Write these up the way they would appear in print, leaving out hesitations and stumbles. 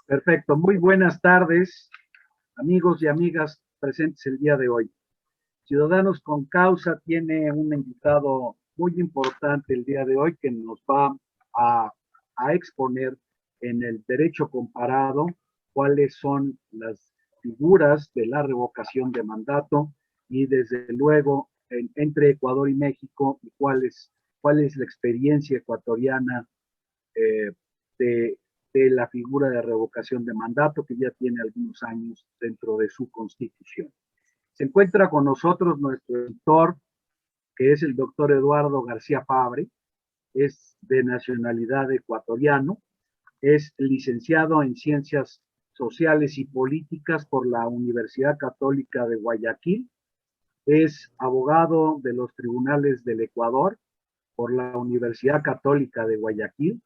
Perfecto, muy buenas tardes, amigos y amigas presentes el día de hoy. Ciudadanos con Causa tiene un invitado muy importante el día de hoy que nos va a, a exponer en el derecho comparado cuáles son las figuras de la revocación de mandato y desde luego entre Ecuador y México y cuál es la experiencia ecuatoriana eh, de, de la figura de revocación de mandato que ya tiene algunos años dentro de su constitución. Se encuentra con nosotros nuestro editor, que es el doctor Eduardo García Fabre, es de nacionalidad ecuatoriano, es licenciado en Ciencias Sociales y Políticas por la Universidad Católica de Guayaquil, es abogado de los tribunales del Ecuador por la Universidad Católica de Guayaquil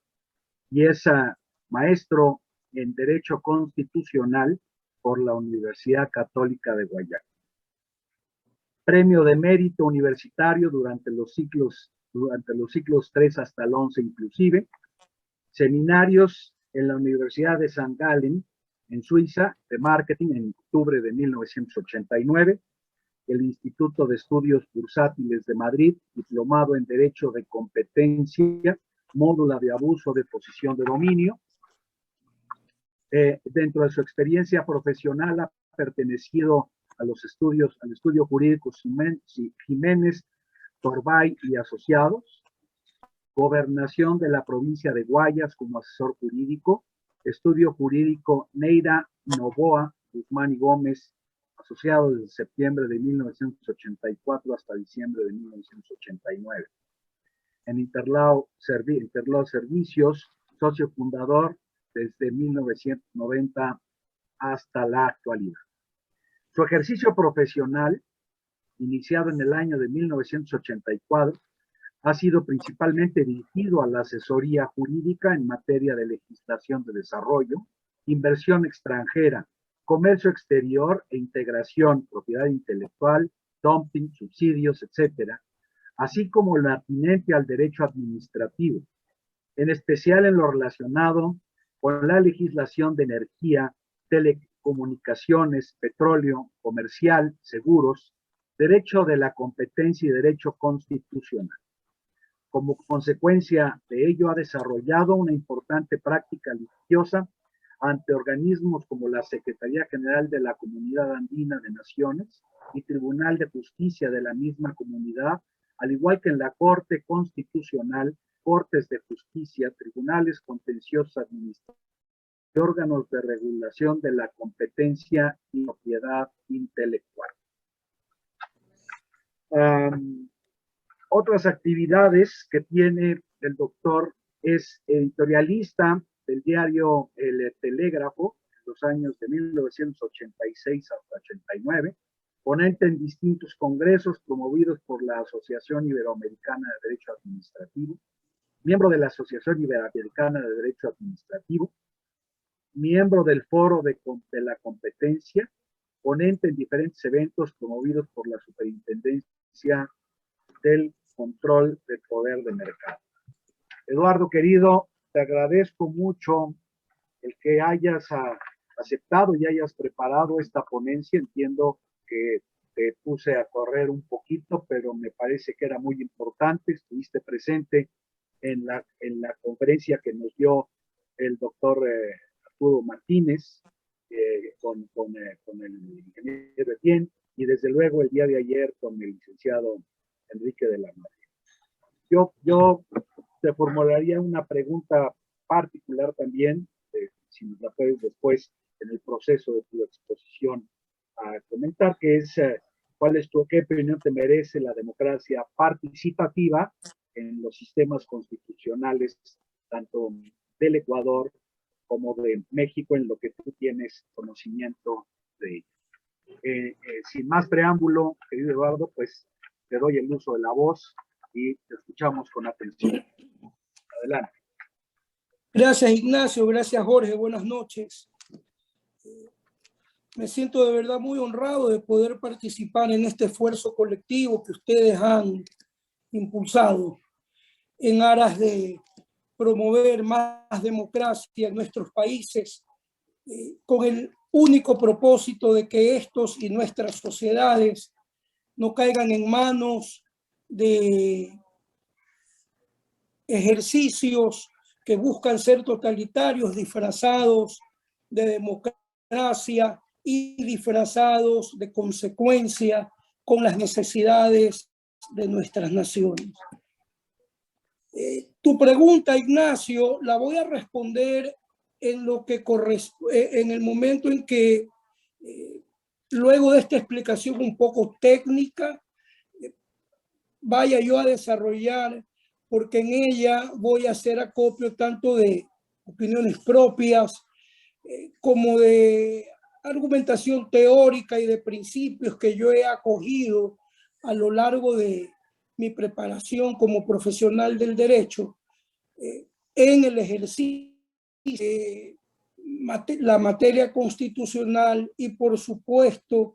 y es maestro en Derecho Constitucional por la Universidad Católica de Guayaquil. Premio de mérito universitario durante los ciclos 3 hasta el 11 inclusive, seminarios en la Universidad de St. Gallen en Suiza de marketing en octubre de 1989, el Instituto de Estudios Bursátiles de Madrid, diplomado en Derecho de Competencia, módula de abuso de posición de dominio. Dentro de su experiencia profesional ha pertenecido a los estudios, al estudio jurídico Jiménez, Torbay y Asociados, gobernación de la provincia de Guayas como asesor jurídico, estudio jurídico Neira Novoa, Guzmán y Gómez, asociado desde septiembre de 1984 hasta diciembre de 1989. En Interlao Servicios, socio fundador desde 1990 hasta la actualidad. Su ejercicio profesional, iniciado en el año de 1984, ha sido principalmente dirigido a la asesoría jurídica en materia de legislación de desarrollo, inversión extranjera, comercio exterior e integración, propiedad intelectual, dumping, subsidios, etcétera, así como lo atinente al derecho administrativo, en especial en lo relacionado con la legislación de energía, telecomunicaciones, petróleo, comercial, seguros, derecho de la competencia y derecho constitucional. Como consecuencia de ello, ha desarrollado una importante práctica litigiosa ante organismos como la Secretaría General de la Comunidad Andina de Naciones y Tribunal de Justicia de la misma comunidad, al igual que en la Corte Constitucional, Cortes de Justicia, Tribunales Contenciosos Administrativos y órganos de regulación de la competencia y propiedad intelectual. Otras actividades que tiene el doctor es editorialista del diario El Telégrafo, en los años de 1986 hasta 89, ponente en distintos congresos promovidos por la Asociación Iberoamericana de Derecho Administrativo, miembro de la Asociación Iberoamericana de Derecho Administrativo, miembro del Foro de la Competencia, ponente en diferentes eventos promovidos por la Superintendencia del Control del Poder de Mercado. Eduardo, querido, te agradezco mucho el que hayas aceptado y hayas preparado esta ponencia. Entiendo que te puse a correr un poquito, pero me parece que era muy importante. Estuviste presente en la conferencia que nos dio el doctor Arturo Martínez con el ingeniero Etienne y desde luego el día de ayer con el licenciado Enrique de la Madrid. Yo te formularía una pregunta particular también, si nos la puedes después en el proceso de tu exposición a comentar, que es qué opinión te merece la democracia participativa en los sistemas constitucionales, tanto del Ecuador como de México, en lo que tú tienes conocimiento de ello. Sin más preámbulo, querido Eduardo, pues te doy el uso de la voz y te escuchamos con atención. Adelante. Gracias, Ignacio. Gracias, Jorge. Buenas noches. Me siento de verdad muy honrado de poder participar en este esfuerzo colectivo que ustedes han impulsado en aras de promover más democracia en nuestros países con el único propósito de que estos y nuestras sociedades no caigan en manos de ejercicios que buscan ser totalitarios, disfrazados de democracia y disfrazados de consecuencia con las necesidades de nuestras naciones. Tu pregunta, Ignacio, la voy a responder en lo que en el momento en que, luego de esta explicación un poco técnica, vaya yo a desarrollar, porque en ella voy a hacer acopio tanto de opiniones propias como de argumentación teórica y de principios que yo he acogido a lo largo de mi preparación como profesional del derecho en el ejercicio de la materia constitucional y, por supuesto,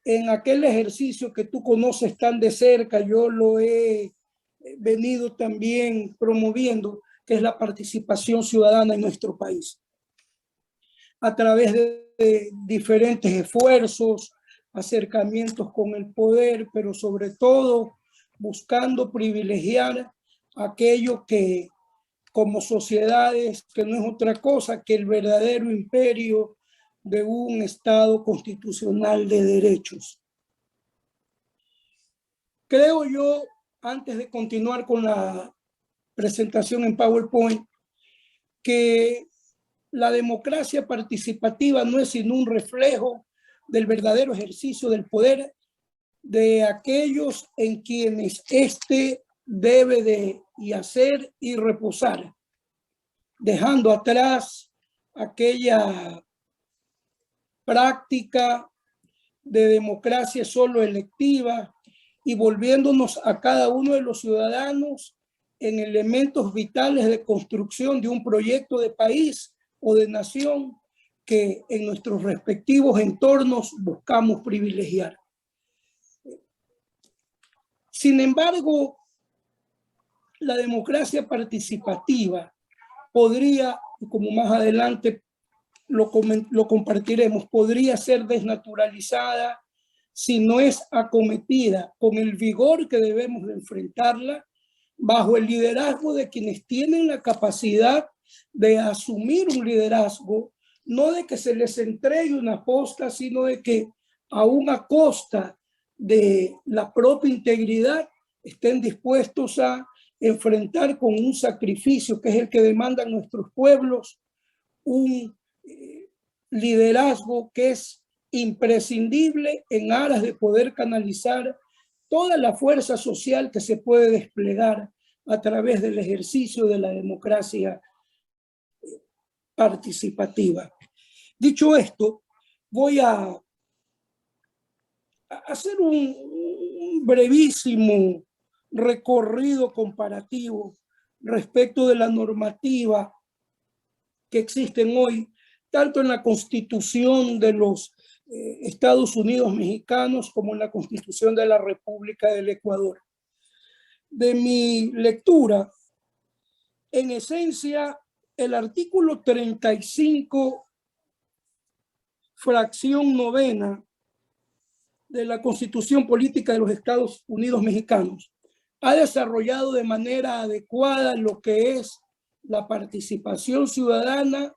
en aquel ejercicio que tú conoces tan de cerca. Yo lo he venido también promoviendo, que es la participación ciudadana en nuestro país, a través de diferentes esfuerzos, acercamientos con el poder, pero sobre todo buscando privilegiar aquello que como sociedades, que no es otra cosa que el verdadero imperio de un Estado constitucional de derechos. Creo yo, antes de continuar con la presentación en PowerPoint, que la democracia participativa no es sino un reflejo del verdadero ejercicio del poder de aquellos en quienes éste debe de hacer y reposar, dejando atrás aquella práctica de democracia solo electiva y volviéndonos a cada uno de los ciudadanos en elementos vitales de construcción de un proyecto de país o de nación que en nuestros respectivos entornos buscamos privilegiar. Sin embargo, la democracia participativa podría, como más adelante lo compartiremos, podría ser desnaturalizada si no es acometida con el vigor que debemos de enfrentarla, bajo el liderazgo de quienes tienen la capacidad de asumir un liderazgo, no de que se les entregue una posta, sino de que aún a costa de la propia integridad estén dispuestos a enfrentar con un sacrificio que es el que demandan nuestros pueblos, un liderazgo que es imprescindible en aras de poder canalizar toda la fuerza social que se puede desplegar a través del ejercicio de la democracia participativa. Dicho esto, voy a hacer un brevísimo recorrido comparativo respecto de la normativa que existen hoy, tanto en la Constitución de los Estados Unidos mexicanos como en la Constitución de la República del Ecuador. De mi lectura, en esencia, el artículo 35, fracción novena de la Constitución Política de los Estados Unidos mexicanos ha desarrollado de manera adecuada lo que es la participación ciudadana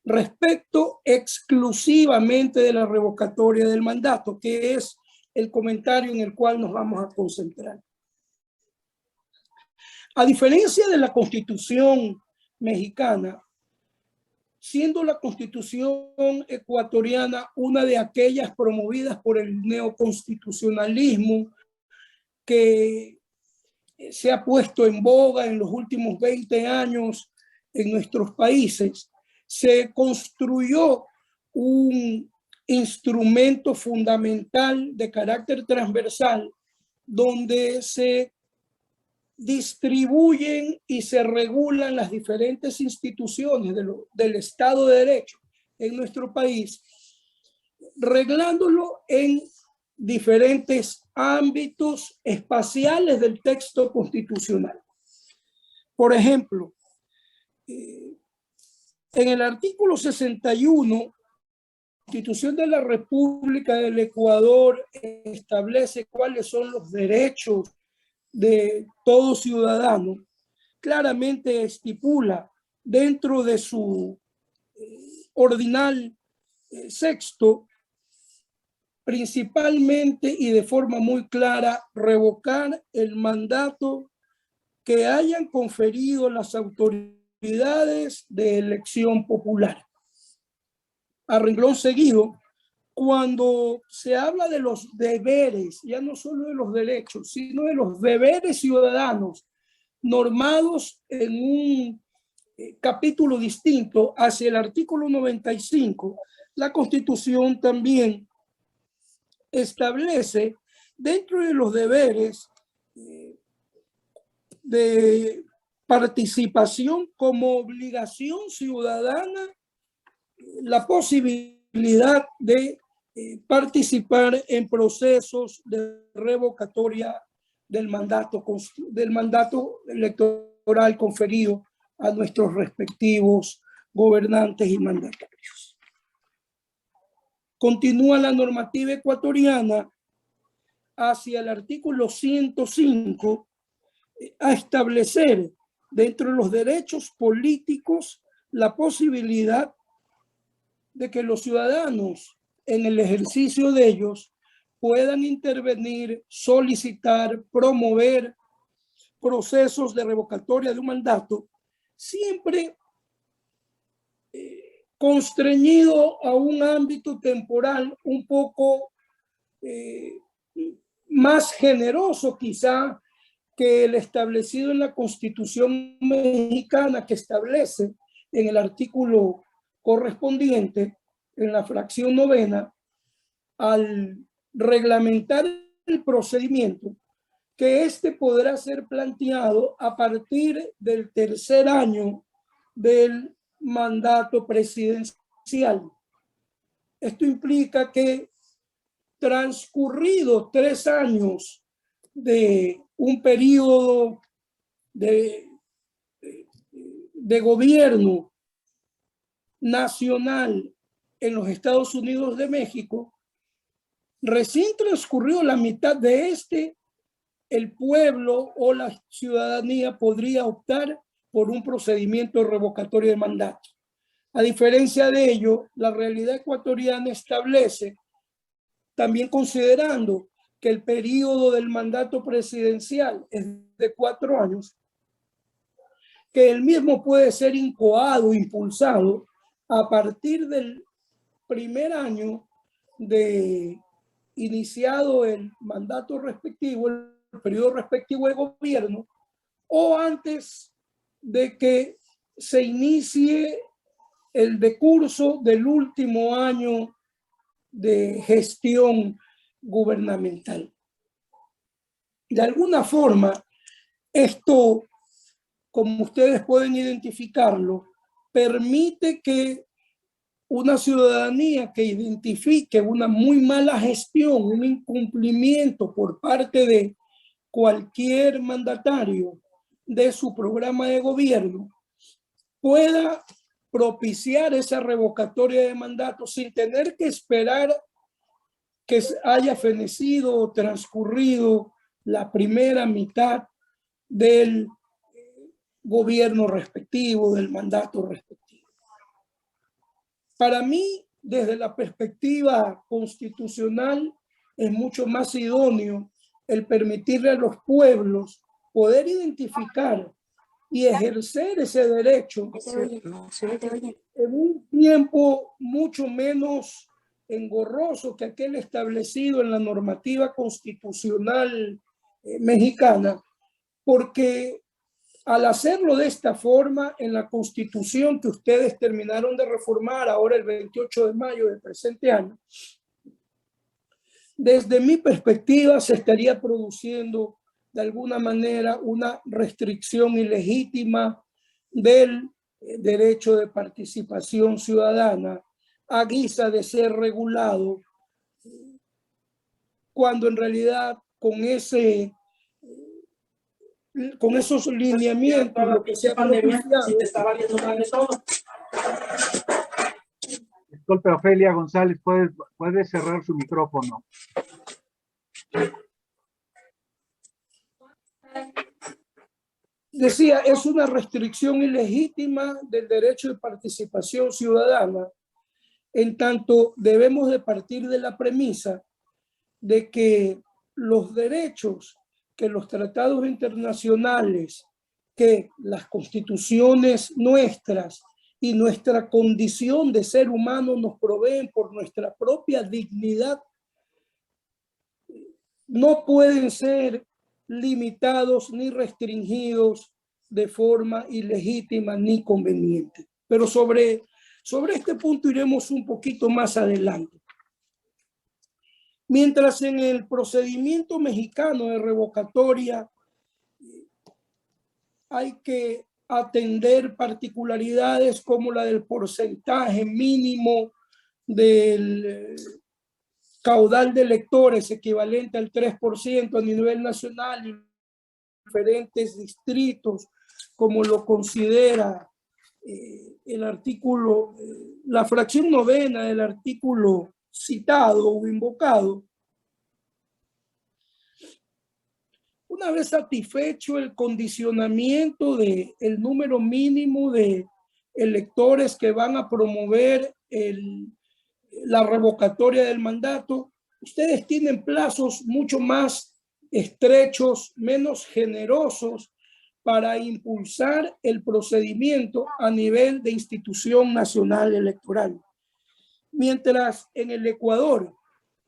respecto exclusivamente de la revocatoria del mandato, que es el comentario en el cual nos vamos a concentrar. A diferencia de la Constitución mexicana, siendo la Constitución ecuatoriana una de aquellas promovidas por el neoconstitucionalismo que se ha puesto en boga en los últimos 20 años en nuestros países, se construyó un instrumento fundamental de carácter transversal donde se distribuyen y se regulan las diferentes instituciones del Estado de Derecho en nuestro país, reglándolo en diferentes ámbitos espaciales del texto constitucional. Por ejemplo, En el artículo 61, Constitución de la República del Ecuador establece cuáles son los derechos de todo ciudadano. Claramente estipula dentro de su ordinal sexto, principalmente y de forma muy clara, revocar el mandato que hayan conferido las autoridades de elección popular. A renglón seguido, cuando se habla de los deberes, ya no solo de los derechos, sino de los deberes ciudadanos normados en un capítulo distinto hacia el artículo 95, la Constitución también establece dentro de los deberes de participación como obligación ciudadana la posibilidad de participar en procesos de revocatoria del mandato electoral conferido a nuestros respectivos gobernantes y mandatarios. Continúa la normativa ecuatoriana hacia el artículo 105 a establecer dentro de los derechos políticos la posibilidad de que los ciudadanos en el ejercicio de ellos puedan intervenir, solicitar, promover procesos de revocatoria de un mandato, siempre constreñido a un ámbito temporal un poco más generoso quizá que el establecido en la Constitución mexicana, que establece en el artículo correspondiente, en la fracción 9, al reglamentar el procedimiento, que este podrá ser planteado a partir del tercer año del mandato presidencial. Esto implica que transcurridos 3 años de un periodo de gobierno nacional en los Estados Unidos de México, recién transcurrió la mitad de el pueblo o la ciudadanía podría optar por un procedimiento revocatorio de mandato. A diferencia de ello, la realidad ecuatoriana establece, también considerando que el periodo del mandato presidencial es de 4 años, que el mismo puede ser incoado, impulsado a partir del primer año de iniciado el mandato respectivo, el periodo respectivo de gobierno, o antes de que se inicie el decurso del último año de gestión gubernamental. De alguna forma, esto, como ustedes pueden identificarlo, permite que una ciudadanía que identifique una muy mala gestión, un incumplimiento por parte de cualquier mandatario de su programa de gobierno, pueda propiciar esa revocatoria de mandato sin tener que esperar que haya fenecido o transcurrido la primera mitad del gobierno respectivo, del mandato respectivo. Para mí, desde la perspectiva constitucional, es mucho más idóneo el permitirle a los pueblos poder identificar y ejercer ese derecho en un tiempo mucho menos engorroso que aquel establecido en la normativa constitucional mexicana, porque al hacerlo de esta forma en la Constitución que ustedes terminaron de reformar ahora el 28 de mayo del presente año, desde mi perspectiva se estaría produciendo de alguna manera una restricción ilegítima del derecho de participación ciudadana a guisa de ser regulado, cuando en realidad con esos lineamientos lo que se ha propiciado Disculpe, Ofelia González, puede cerrar su micrófono. Decía, es una restricción ilegítima del derecho de participación ciudadana, en tanto debemos de partir de la premisa de que los derechos que los tratados internacionales, que las constituciones nuestras y nuestra condición de ser humano nos proveen por nuestra propia dignidad, no pueden ser limitados ni restringidos de forma ilegítima ni conveniente. Pero sobre este punto iremos un poquito más adelante. Mientras en el procedimiento mexicano de revocatoria hay que atender particularidades como la del porcentaje mínimo del caudal de electores equivalente al 3% a nivel nacional y diferentes distritos, como lo considera el artículo, la fracción novena del artículo citado o invocado. Una vez satisfecho el condicionamiento del número mínimo de electores que van a promover la revocatoria del mandato, ustedes tienen plazos mucho más estrechos, menos generosos para impulsar el procedimiento a nivel de institución nacional electoral. Mientras en el Ecuador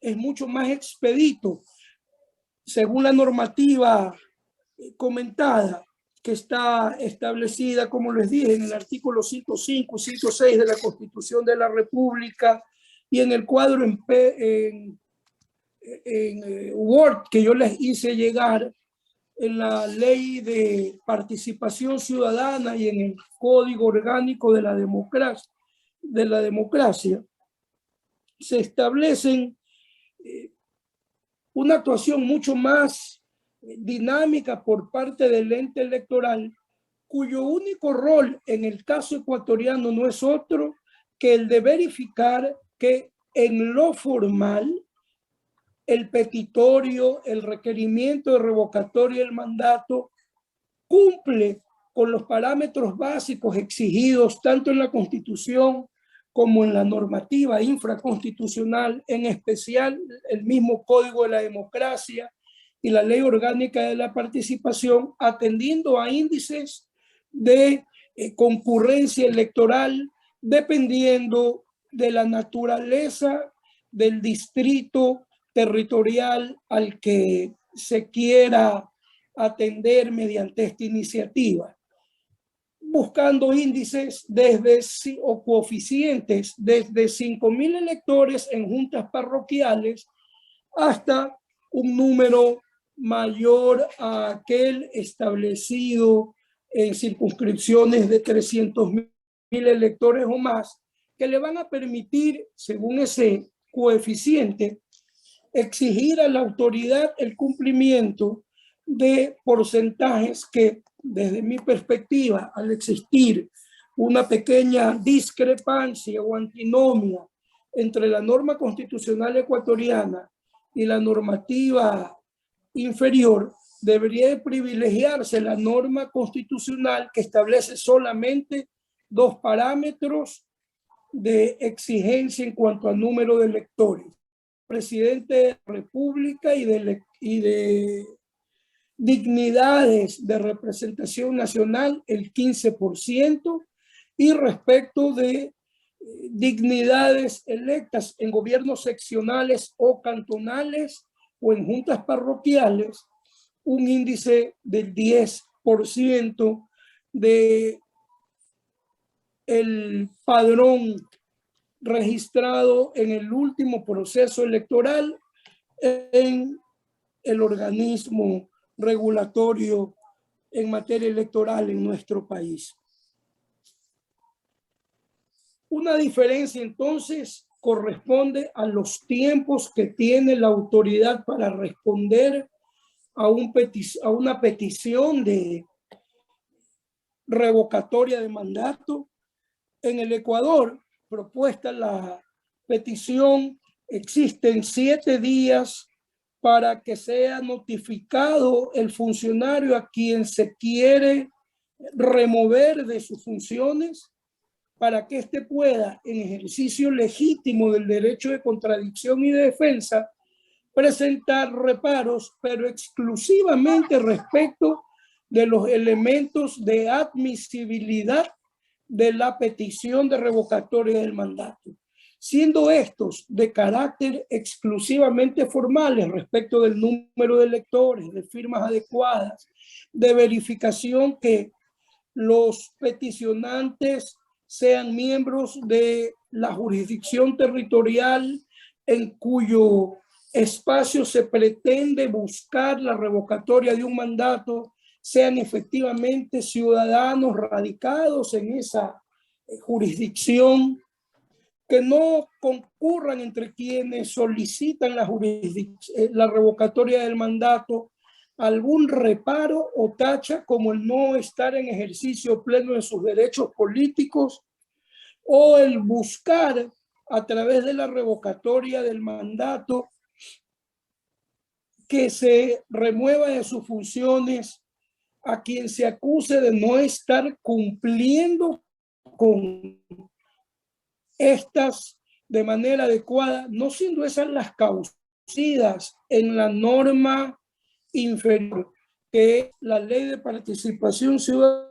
es mucho más expedito, según la normativa comentada, que está establecida, como les dije, en el artículo 105 y 106 de la Constitución de la República y en el cuadro en Word que yo les hice llegar, en la Ley de Participación Ciudadana y en el Código Orgánico de la Democracia, se establecen una actuación mucho más dinámica por parte del ente electoral, cuyo único rol en el caso ecuatoriano no es otro que el de verificar que en lo formal el petitorio, el requerimiento de revocatoria del mandato cumple con los parámetros básicos exigidos tanto en la Constitución como en la normativa infraconstitucional, en especial el mismo Código de la Democracia y la Ley Orgánica de la Participación, atendiendo a índices de concurrencia electoral dependiendo de la naturaleza del distrito territorial al que se quiera atender mediante esta iniciativa, buscando índices o coeficientes desde 5.000 electores en juntas parroquiales hasta un número mayor a aquel establecido en circunscripciones de 300.000 electores o más, que le van a permitir, según ese coeficiente, exigir a la autoridad el cumplimiento de porcentajes que, desde mi perspectiva, al existir una pequeña discrepancia o antinomia entre la norma constitucional ecuatoriana y la normativa inferior, debería de privilegiarse la norma constitucional que establece solamente 2 parámetros de exigencia en cuanto al número de electores: presidente de la República y de dignidades de representación nacional el 15%, y respecto de dignidades electas en gobiernos seccionales o cantonales o en juntas parroquiales, un índice del 10% de el padrón registrado en el último proceso electoral en el organismo regulatorio en materia electoral en nuestro país. Una diferencia entonces corresponde a los tiempos que tiene la autoridad para responder a una petición de revocatoria de mandato. En el Ecuador, propuesta la petición existen 7 días para que sea notificado el funcionario a quien se quiere remover de sus funciones, para que éste pueda, en ejercicio legítimo del derecho de contradicción y de defensa, presentar reparos, pero exclusivamente respecto de los elementos de admisibilidad de la petición de revocatoria del mandato, siendo estos de carácter exclusivamente formales respecto del número de electores, de firmas adecuadas, de verificación que los peticionantes sean miembros de la jurisdicción territorial en cuyo espacio se pretende buscar la revocatoria de un mandato, sean efectivamente ciudadanos radicados en esa jurisdicción, que no concurran entre quienes solicitan la revocatoria del mandato algún reparo o tacha, como el no estar en ejercicio pleno de sus derechos políticos, o el buscar a través de la revocatoria del mandato que se remueva de sus funciones a quien se acuse de no estar cumpliendo con estas de manera adecuada, no siendo esas las causas en la norma inferior, que es la Ley de Participación Ciudadana.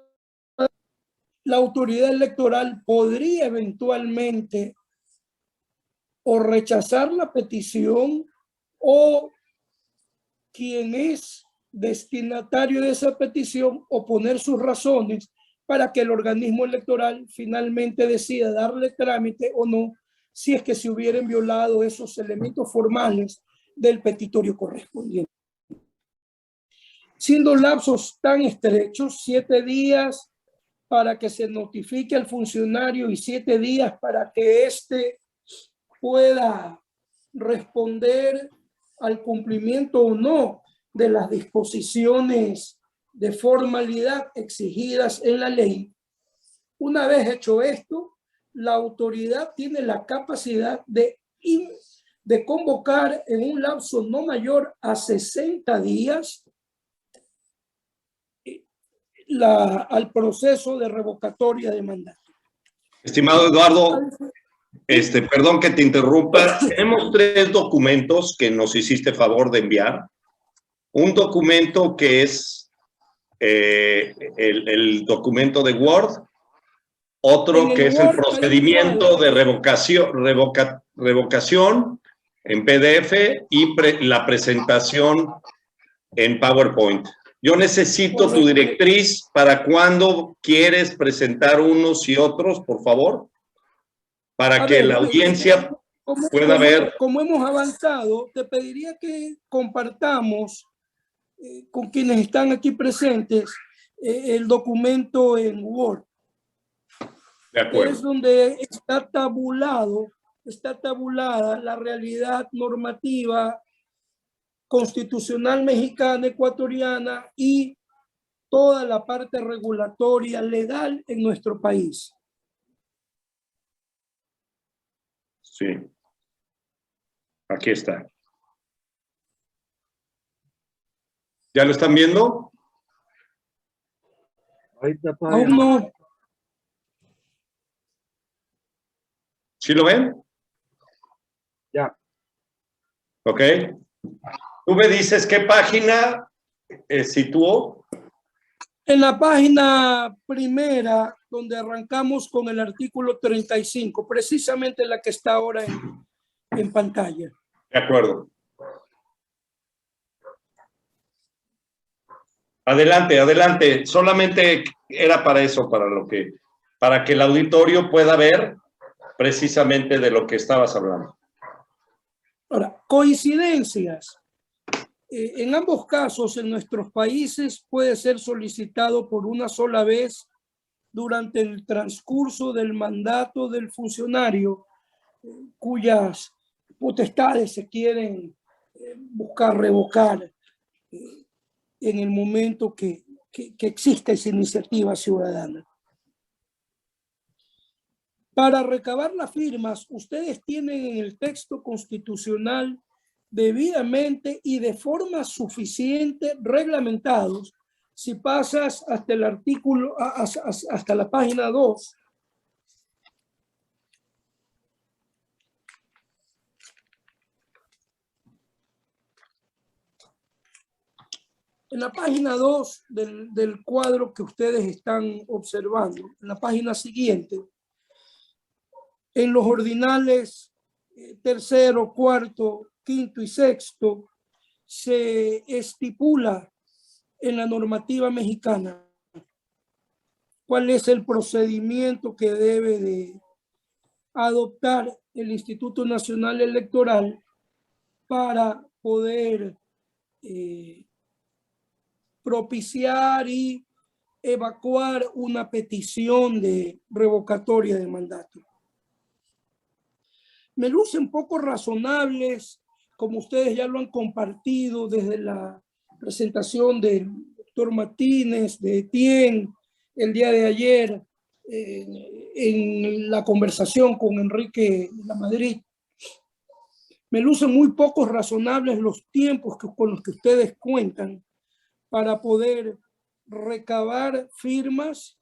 La autoridad electoral podría eventualmente o rechazar la petición, o quien es destinatario de esa petición o poner sus razones para que el organismo electoral finalmente decida darle trámite o no, si es que se hubieran violado esos elementos formales del petitorio correspondiente. Siendo lapsos tan estrechos, 7 días para que se notifique al funcionario y 7 días para que éste pueda responder al cumplimiento o no de las disposiciones de formalidad exigidas en la ley. Una vez hecho esto, la autoridad tiene la capacidad de convocar en un lapso no mayor a 60 días al proceso de revocatoria de mandato. Estimado Eduardo, perdón que te interrumpa. Tenemos 3 documentos que nos hiciste favor de enviar. Un documento que es el documento de Word, otro que es el procedimiento de revocación en PDF y la presentación en PowerPoint. Yo necesito tu directriz para cuándo quieres presentar unos y otros, por favor, para que la audiencia pueda ver. Como hemos avanzado, te pediría que compartamos con quienes están aquí presentes el documento en Word. De acuerdo. Es donde está tabulada la realidad normativa constitucional mexicana, ecuatoriana y toda la parte regulatoria legal en nuestro país. Sí. Aquí está. ¿Ya lo están viendo? Ahorita todavía Aún no. ¿Sí lo ven? Ya. Ok. Tú me dices qué página situó. En la página primera, donde arrancamos con el artículo 35, precisamente la que está ahora en pantalla. De acuerdo. Adelante, adelante. Solamente era para eso, para que el auditorio pueda ver precisamente de lo que estabas hablando. Ahora, coincidencias. En ambos casos, en nuestros países, puede ser solicitado por una sola vez durante el transcurso del mandato del funcionario, cuyas potestades se quieren buscar revocar en el momento que existe esa iniciativa ciudadana. Para recabar las firmas, ustedes tienen en el texto constitucional debidamente y de forma suficiente reglamentados. Si pasas hasta el artículo, hasta la página 2, en la página 2 del cuadro que ustedes están observando, en la página siguiente, en los ordinales tercero, cuarto, quinto y sexto, se estipula en la normativa mexicana cuál es el procedimiento que debe de adoptar el Instituto Nacional Electoral para poder propiciar y evacuar una petición de revocatoria de mandato. Me lucen poco razonables, como ustedes ya lo han compartido desde la presentación del doctor Martínez, de Etienne, el día de ayer, en la conversación con Enrique Lamadrid. Me lucen muy pocos razonables los tiempos con los que ustedes cuentan para poder recabar firmas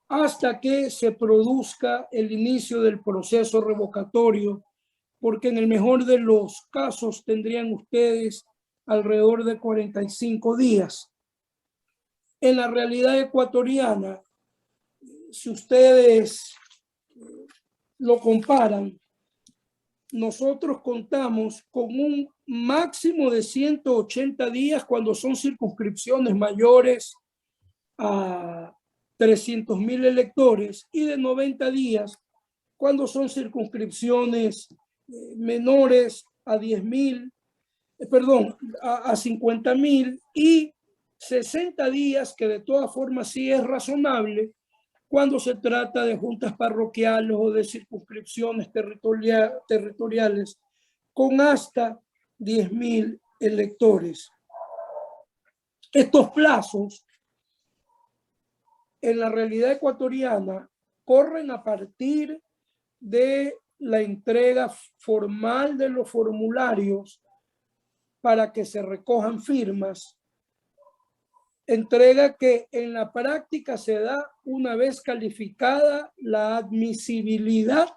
hasta que se produzca el inicio del proceso revocatorio, porque en el mejor de los casos tendrían ustedes alrededor de 45 días. En la realidad ecuatoriana, si ustedes lo comparan, nosotros contamos con un máximo de 180 días cuando son circunscripciones mayores a 300,000 electores y de 90 días cuando son circunscripciones menores a 10,000, a 50,000 y 60 días, que de todas formas sí es razonable cuando se trata de juntas parroquiales o de circunscripciones territoriales con hasta 10,000 electores. Estos plazos en la realidad ecuatoriana corren a partir de la entrega formal de los formularios para que se recojan firmas, entrega que en la práctica se da una vez calificada la admisibilidad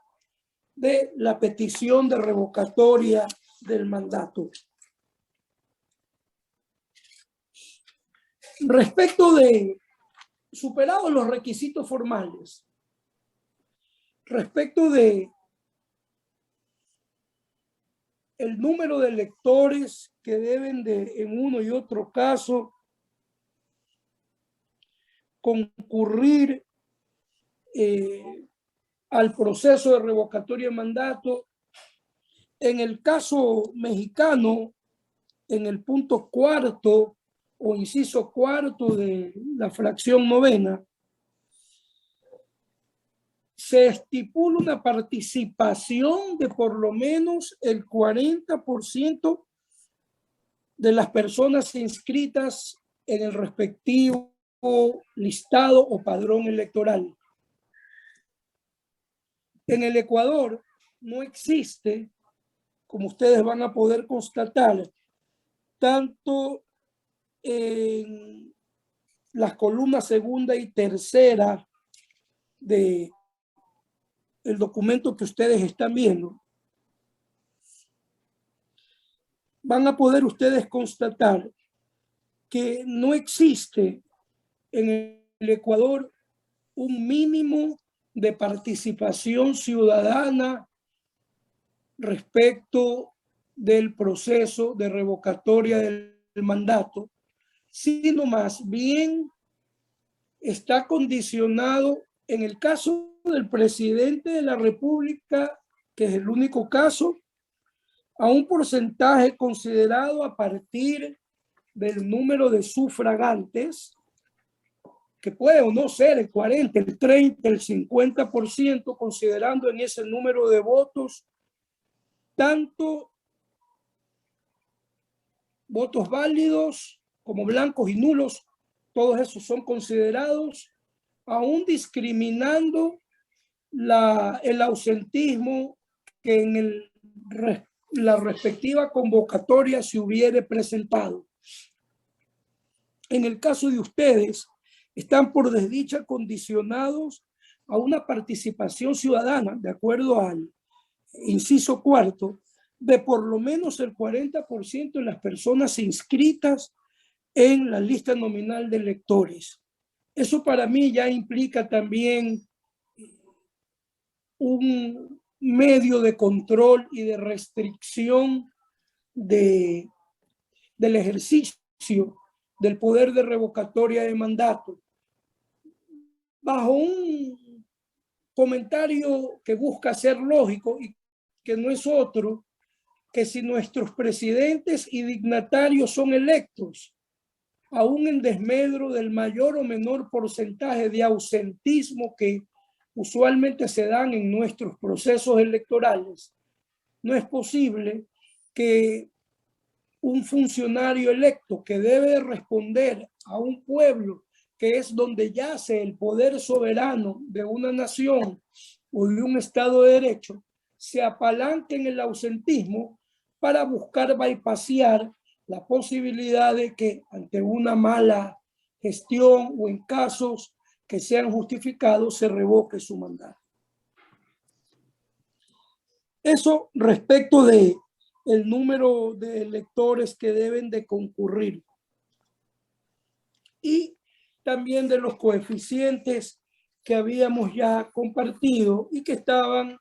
de la petición de revocatoria del mandato. Respecto de superados los requisitos formales, respecto de el número de electores que deben de, en uno y otro caso, concurrir al proceso de revocatoria de mandato, en el caso mexicano, en el punto cuarto o inciso cuarto de la fracción novena, se estipula una participación de por lo menos el 40% de las personas inscritas en el respectivo listado o padrón electoral. En el Ecuador no existe, como ustedes van a poder constatar, tanto en las columnas segunda y tercera de el documento que ustedes están viendo, van a poder ustedes constatar que no existe en el Ecuador un mínimo de participación ciudadana respecto del proceso de revocatoria del mandato, sino más bien está condicionado, en el caso del presidente de la República, que es el único caso, a un porcentaje considerado a partir del número de sufragantes, que puede o no ser el 40, el 30, el 50%, considerando en ese número de votos tanto votos válidos como blancos y nulos. Todos esos son considerados, aún discriminando el ausentismo que en la respectiva convocatoria se hubiere presentado. En el caso de ustedes, están por desdicha condicionados a una participación ciudadana, de acuerdo al inciso cuarto, de por lo menos el 40% de las personas inscritas en la lista nominal de electores. Eso para mí ya implica también un medio de control y de restricción del ejercicio del poder de revocatoria de mandato, bajo un comentario que busca ser lógico y que no es otro que si nuestros presidentes y dignatarios son electos, aún en desmedro del mayor o menor porcentaje de ausentismo que usualmente se dan en nuestros procesos electorales, no es posible que un funcionario electo que debe responder a un pueblo que es donde yace el poder soberano de una nación o de un Estado de Derecho, se apalanque en el ausentismo para buscar bypassear la posibilidad de que ante una mala gestión o en casos que sean justificados se revoque su mandato. Eso respecto de el número de electores que deben de concurrir y también de los coeficientes que habíamos ya compartido y que estaban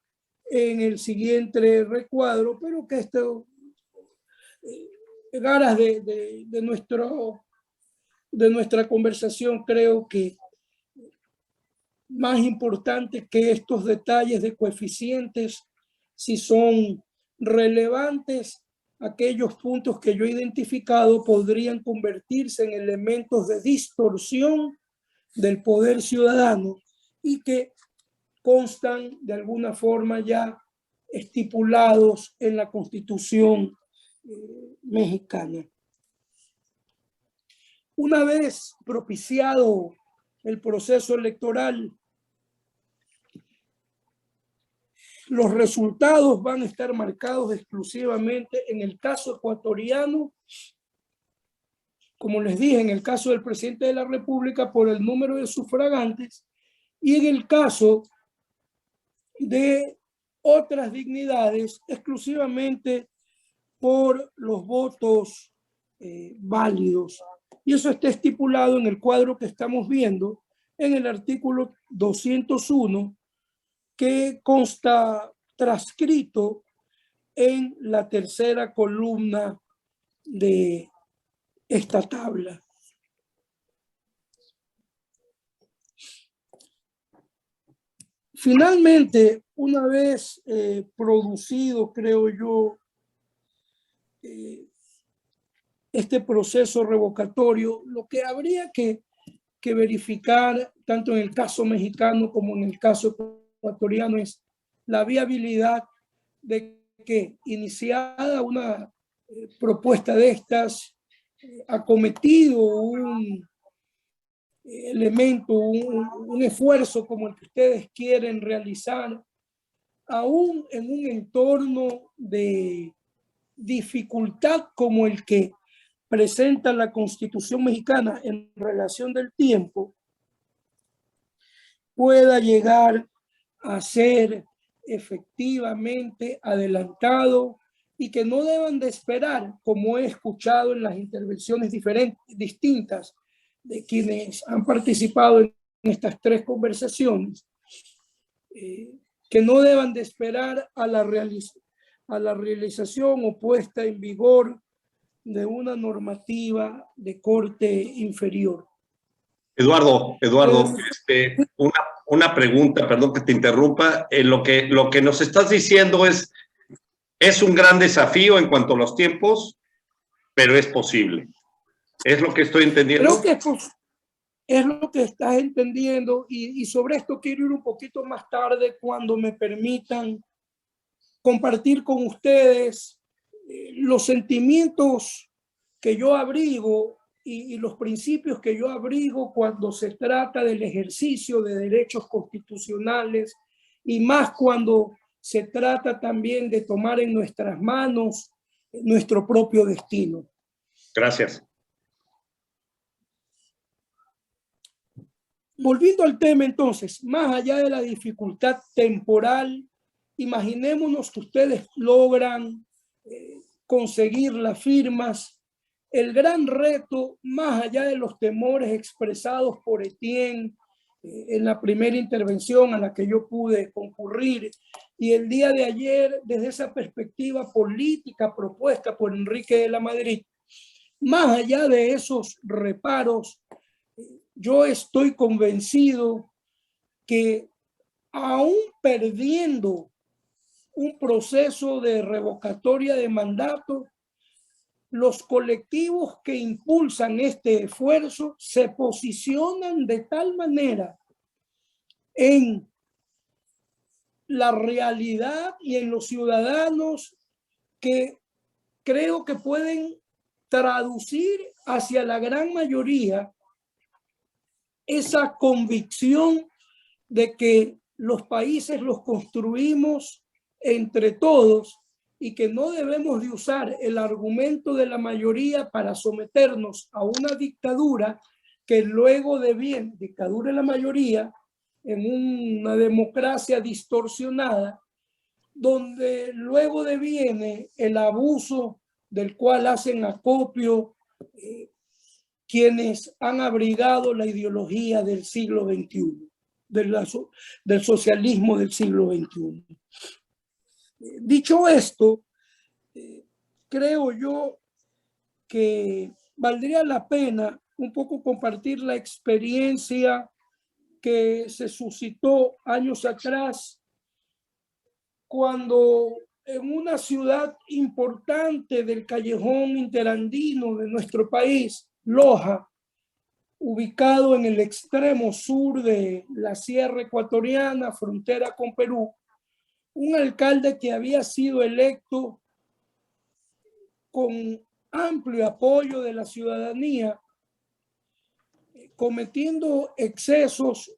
en el siguiente recuadro, pero que esto, ganas de nuestra conversación, creo que más importante que estos detalles de coeficientes, si son relevantes, aquellos puntos que yo he identificado podrían convertirse en elementos de distorsión del poder ciudadano y que constan de alguna forma ya estipulados en la Constitución mexicana. Una vez propiciado el proceso electoral, los resultados van a estar marcados exclusivamente en el caso ecuatoriano, como les dije, en el caso del presidente de la República por el número de sufragantes y en el caso de otras dignidades exclusivamente por los votos válidos. Y eso está estipulado en el cuadro que estamos viendo en el artículo 201, que consta transcrito en la tercera columna de esta tabla. Finalmente, una vez producido, creo yo, este proceso revocatorio, lo que habría que verificar, tanto en el caso mexicano como en el caso ecuatoriano, es la viabilidad de que, iniciada una propuesta de estas, acometido un elemento, un esfuerzo como el que ustedes quieren realizar, aún en un entorno de dificultad como el que presenta la Constitución mexicana en relación del tiempo, pueda llegar a ser efectivamente adelantado y que no deban de esperar, como he escuchado en las intervenciones distintas de quienes han participado en estas tres conversaciones, que no deban de esperar a la realización o puesta en vigor de una normativa de corte inferior. Eduardo, una pregunta, perdón que te interrumpa. Lo que nos estás diciendo es un gran desafío en cuanto a los tiempos, pero es posible. ¿Es lo que estoy entendiendo? Creo que es lo que estás entendiendo y sobre esto quiero ir un poquito más tarde cuando me permitan compartir con ustedes los sentimientos que yo abrigo y los principios que yo abrigo cuando se trata del ejercicio de derechos constitucionales y más cuando se trata también de tomar en nuestras manos nuestro propio destino. Gracias. Volviendo al tema entonces, más allá de la dificultad temporal, imaginémonos que ustedes logran conseguir las firmas. El gran reto, más allá de los temores expresados por Etienne en la primera intervención a la que yo pude concurrir, y el día de ayer, desde esa perspectiva política propuesta por Enrique de la Madrid, más allá de esos reparos, yo estoy convencido que aún perdiendo un proceso de revocatoria de mandato, los colectivos que impulsan este esfuerzo se posicionan de tal manera en la realidad y en los ciudadanos que creo que pueden traducir hacia la gran mayoría esa convicción de que los países los construimos entre todos y que no debemos de usar el argumento de la mayoría para someternos a una dictadura que luego deviene, dictadura de la mayoría, en una democracia distorsionada, donde luego deviene el abuso del cual hacen acopio quienes han abrigado la ideología del siglo XXI, del socialismo del siglo XXI. Dicho esto, creo yo que valdría la pena un poco compartir la experiencia que se suscitó años atrás cuando en una ciudad importante del callejón interandino de nuestro país, Loja, ubicado en el extremo sur de la Sierra Ecuatoriana, frontera con Perú, un alcalde que había sido electo con amplio apoyo de la ciudadanía, cometiendo excesos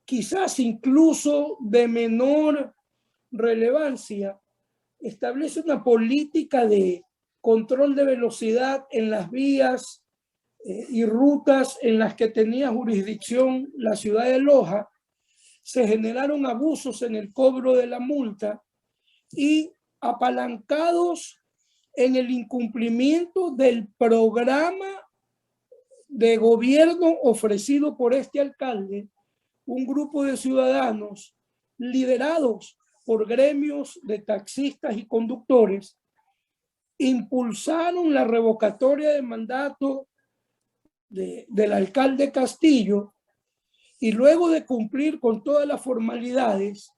quizás incluso de menor relevancia, establece una política de control de velocidad en las vías y rutas en las que tenía jurisdicción la ciudad de Loja. Se generaron abusos en el cobro de la multa y apalancados en el incumplimiento del programa de gobierno ofrecido por este alcalde, un grupo de ciudadanos liderados por gremios de taxistas y conductores impulsaron la revocatoria de mandato del alcalde Castillo y luego de cumplir con todas las formalidades,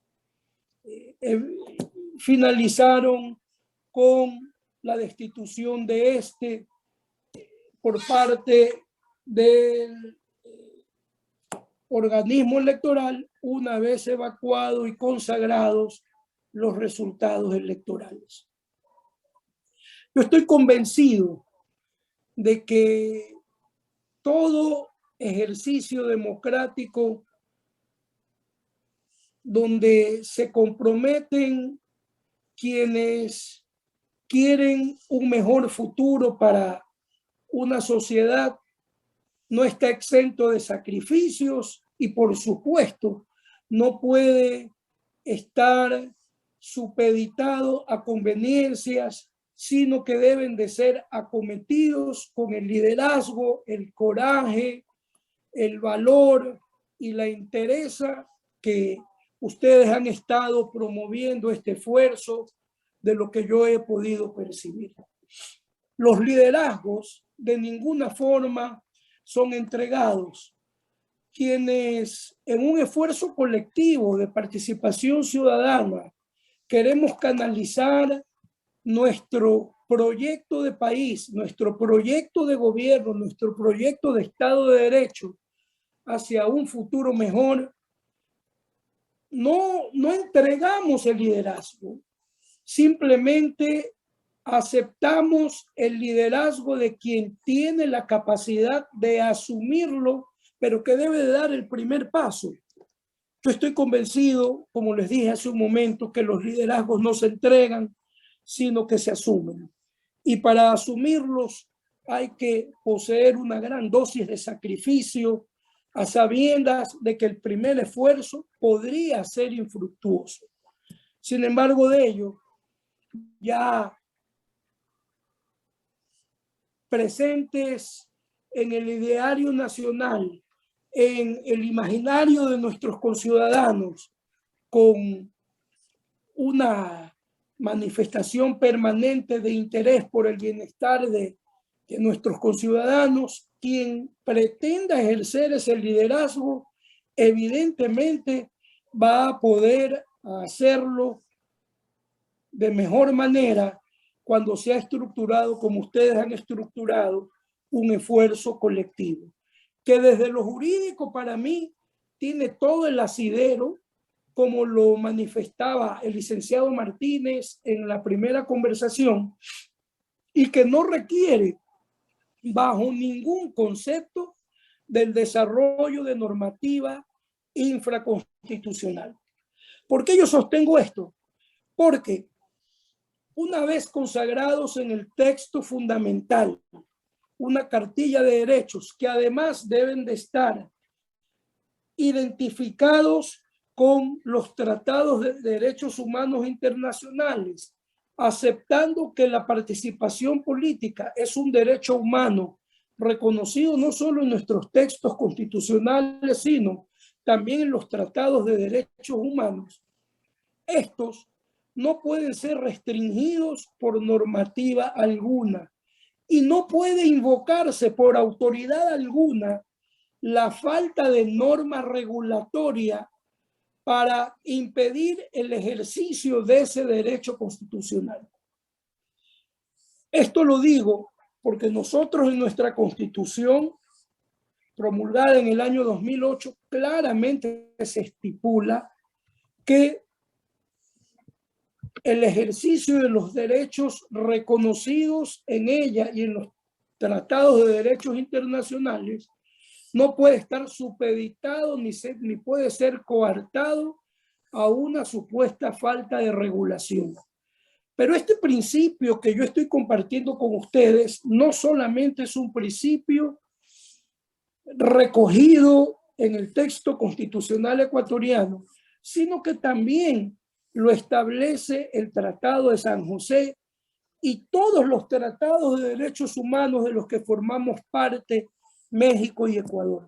finalizaron con la destitución de este por parte del organismo electoral una vez evacuados y consagrados los resultados electorales. Yo estoy convencido de que todo ejercicio democrático donde se comprometen quienes quieren un mejor futuro para una sociedad no está exento de sacrificios y, por supuesto, no puede estar supeditado a conveniencias, sino que deben de ser acometidos con el liderazgo, el coraje, el valor y la entereza que ustedes han estado promoviendo este esfuerzo de lo que yo he podido percibir. Los liderazgos de ninguna forma son entregados. Quienes en un esfuerzo colectivo de participación ciudadana queremos canalizar nuestro proyecto de país, nuestro proyecto de gobierno, nuestro proyecto de Estado de Derecho hacia un futuro mejor, no entregamos el liderazgo, simplemente aceptamos el liderazgo de quien tiene la capacidad de asumirlo, pero que debe de dar el primer paso. Yo estoy convencido, como les dije hace un momento, que los liderazgos no se entregan, sino que se asumen. Y para asumirlos hay que poseer una gran dosis de sacrificio, a sabiendas de que el primer esfuerzo podría ser infructuoso. Sin embargo, de ello, ya presentes en el ideario nacional, en el imaginario de nuestros conciudadanos, con una manifestación permanente de interés por el bienestar de nuestros conciudadanos, quien pretenda ejercer ese liderazgo, evidentemente va a poder hacerlo de mejor manera cuando se ha estructurado, como ustedes han estructurado, un esfuerzo colectivo, que desde lo jurídico para mí tiene todo el asidero, como lo manifestaba el licenciado Martínez en la primera conversación, y que no requiere bajo ningún concepto del desarrollo de normativa infraconstitucional. ¿Por qué yo sostengo esto? Porque una vez consagrados en el texto fundamental, una cartilla de derechos que además deben de estar identificados con los tratados de derechos humanos internacionales, aceptando que la participación política es un derecho humano reconocido no solo en nuestros textos constitucionales, sino también en los tratados de derechos humanos. Estos no pueden ser restringidos por normativa alguna y no puede invocarse por autoridad alguna la falta de norma regulatoria para impedir el ejercicio de ese derecho constitucional. Esto lo digo porque nosotros en nuestra Constitución, promulgada en el año 2008, claramente se estipula que el ejercicio de los derechos reconocidos en ella y en los tratados de derechos internacionales no puede estar supeditado ni puede ser coartado a una supuesta falta de regulación. Pero este principio que yo estoy compartiendo con ustedes no solamente es un principio recogido en el texto constitucional ecuatoriano, sino que también lo establece el Tratado de San José y todos los tratados de derechos humanos de los que formamos parte México y Ecuador.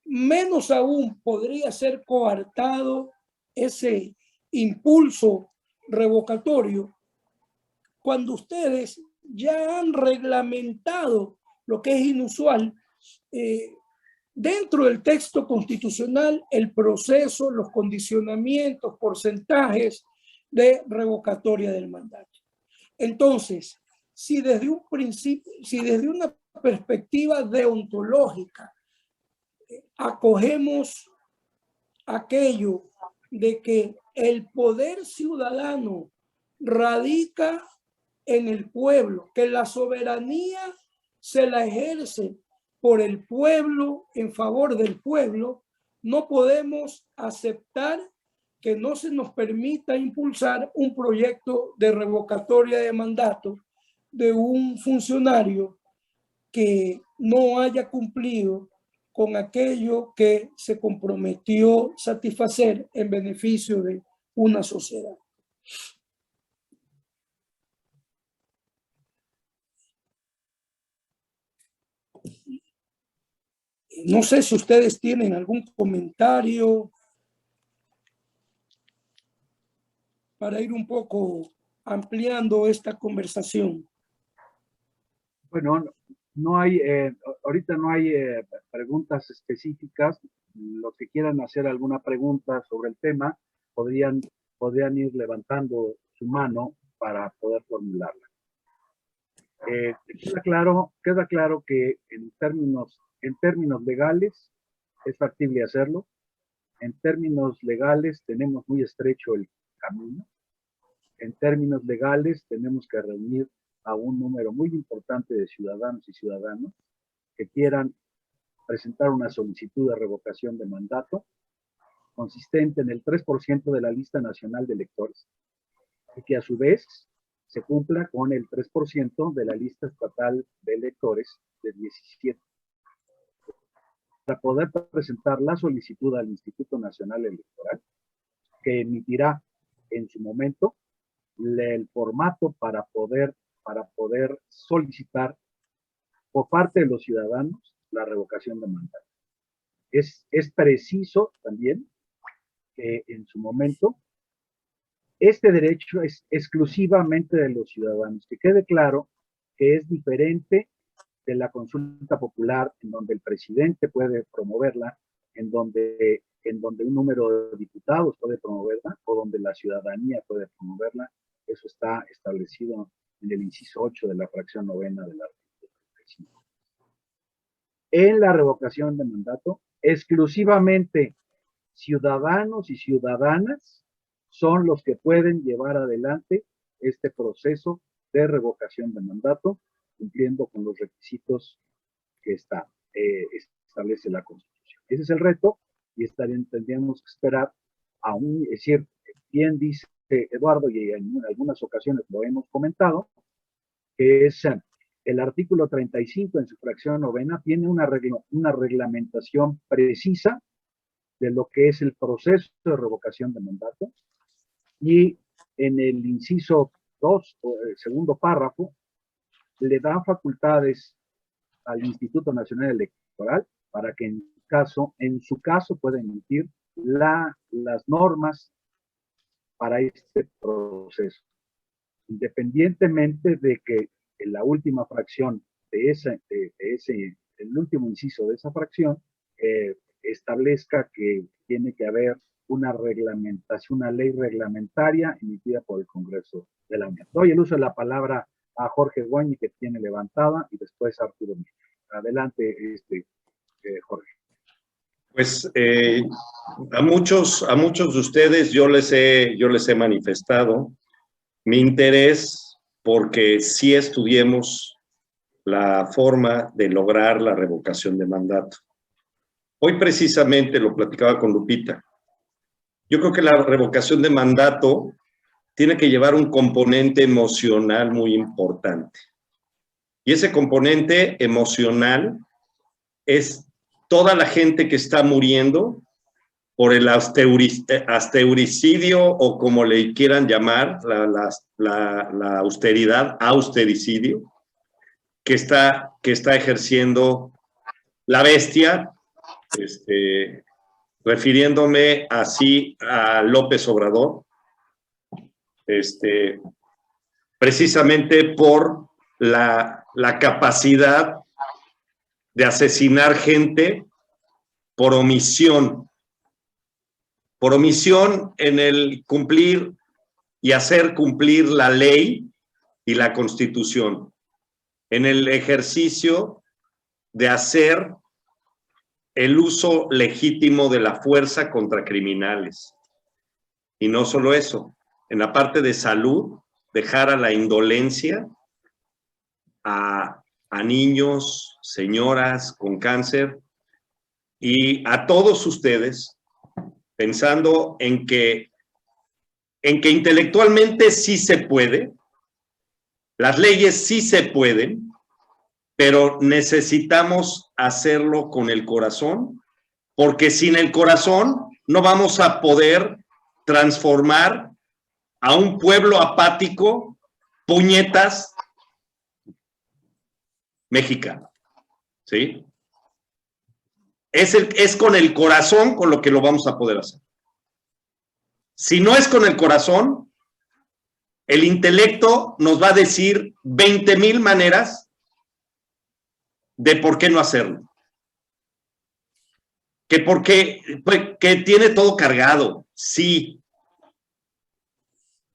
Menos aún podría ser coartado ese impulso revocatorio cuando ustedes ya han reglamentado lo que es inusual dentro del texto constitucional, el proceso, los condicionamientos, porcentajes de revocatoria del mandato. Entonces, si desde un principio, si desde una perspectiva deontológica acogemos aquello de que el poder ciudadano radica en el pueblo, que la soberanía se la ejerce por el pueblo, en favor del pueblo, no podemos aceptar que no se nos permita impulsar un proyecto de revocatoria de mandato de un funcionario que no haya cumplido con aquello que se comprometió satisfacer en beneficio de una sociedad. No sé si ustedes tienen algún comentario para ir un poco ampliando esta conversación. Bueno, no hay, ahorita no hay preguntas específicas. Los que quieran hacer alguna pregunta sobre el tema podrían ir levantando su mano para poder formularla. Queda claro que en términos legales es factible hacerlo. En términos legales tenemos muy estrecho el camino. En términos legales tenemos que reunir a un número muy importante de ciudadanos y ciudadanas que quieran presentar una solicitud de revocación de mandato consistente en el 3% de la lista nacional de electores, y que a su vez se cumpla con el 3% de la lista estatal de electores de 17. Para poder presentar la solicitud al Instituto Nacional Electoral, que emitirá en su momento el formato para poder solicitar por parte de los ciudadanos la revocación de mandato. Es preciso también que en su momento este derecho es exclusivamente de los ciudadanos, que quede claro que es diferente de la consulta popular, en donde el presidente puede promoverla, en donde un número de diputados puede promoverla, o donde la ciudadanía puede promoverla. Eso está establecido en el inciso 8 de la fracción novena del artículo 35. En la revocación de mandato, exclusivamente ciudadanos y ciudadanas son los que pueden llevar adelante este proceso de revocación de mandato, cumpliendo con los requisitos que establece la Constitución. Ese es el reto, y tendríamos que esperar es decir, bien dice Eduardo, y en algunas ocasiones lo hemos comentado, que es el artículo 35 en su fracción novena, tiene una reglamentación precisa de lo que es el proceso de revocación de mandato, y en el inciso 2, o el segundo párrafo, le da facultades al Instituto Nacional Electoral para que en su caso pueda emitir las normas para este proceso, independientemente de que en la última fracción el último inciso de esa fracción establezca que tiene que haber una reglamentación, una ley reglamentaria emitida por el Congreso de la Unión. Doy el uso de la palabra a Jorge Guañi, que tiene levantada, y después a Arturo Miller. Adelante, Jorge. Pues a muchos de ustedes yo les he manifestado mi interés porque sí estudiemos la forma de lograr la revocación de mandato. Hoy precisamente lo platicaba con Lupita. Yo creo que la revocación de mandato tiene que llevar un componente emocional muy importante. Y ese componente emocional es toda la gente que está muriendo por el austericidio, o como le quieran llamar, la austericidio, que está ejerciendo la bestia, refiriéndome así a López Obrador, precisamente por la capacidad de asesinar gente por omisión en el cumplir y hacer cumplir la ley y la Constitución, en el ejercicio de hacer el uso legítimo de la fuerza contra criminales. Y no solo eso, en la parte de salud, dejar a la indolencia a niños, señoras con cáncer, y a todos ustedes, pensando en que intelectualmente sí se puede, las leyes sí se pueden, pero necesitamos hacerlo con el corazón, porque sin el corazón no vamos a poder transformar a un pueblo apático, puñetas, mexicano, ¿sí? Es con el corazón con lo que lo vamos a poder hacer. Si no es con el corazón, el intelecto nos va a decir 20,000 maneras de por qué no hacerlo. Que tiene todo cargado, sí.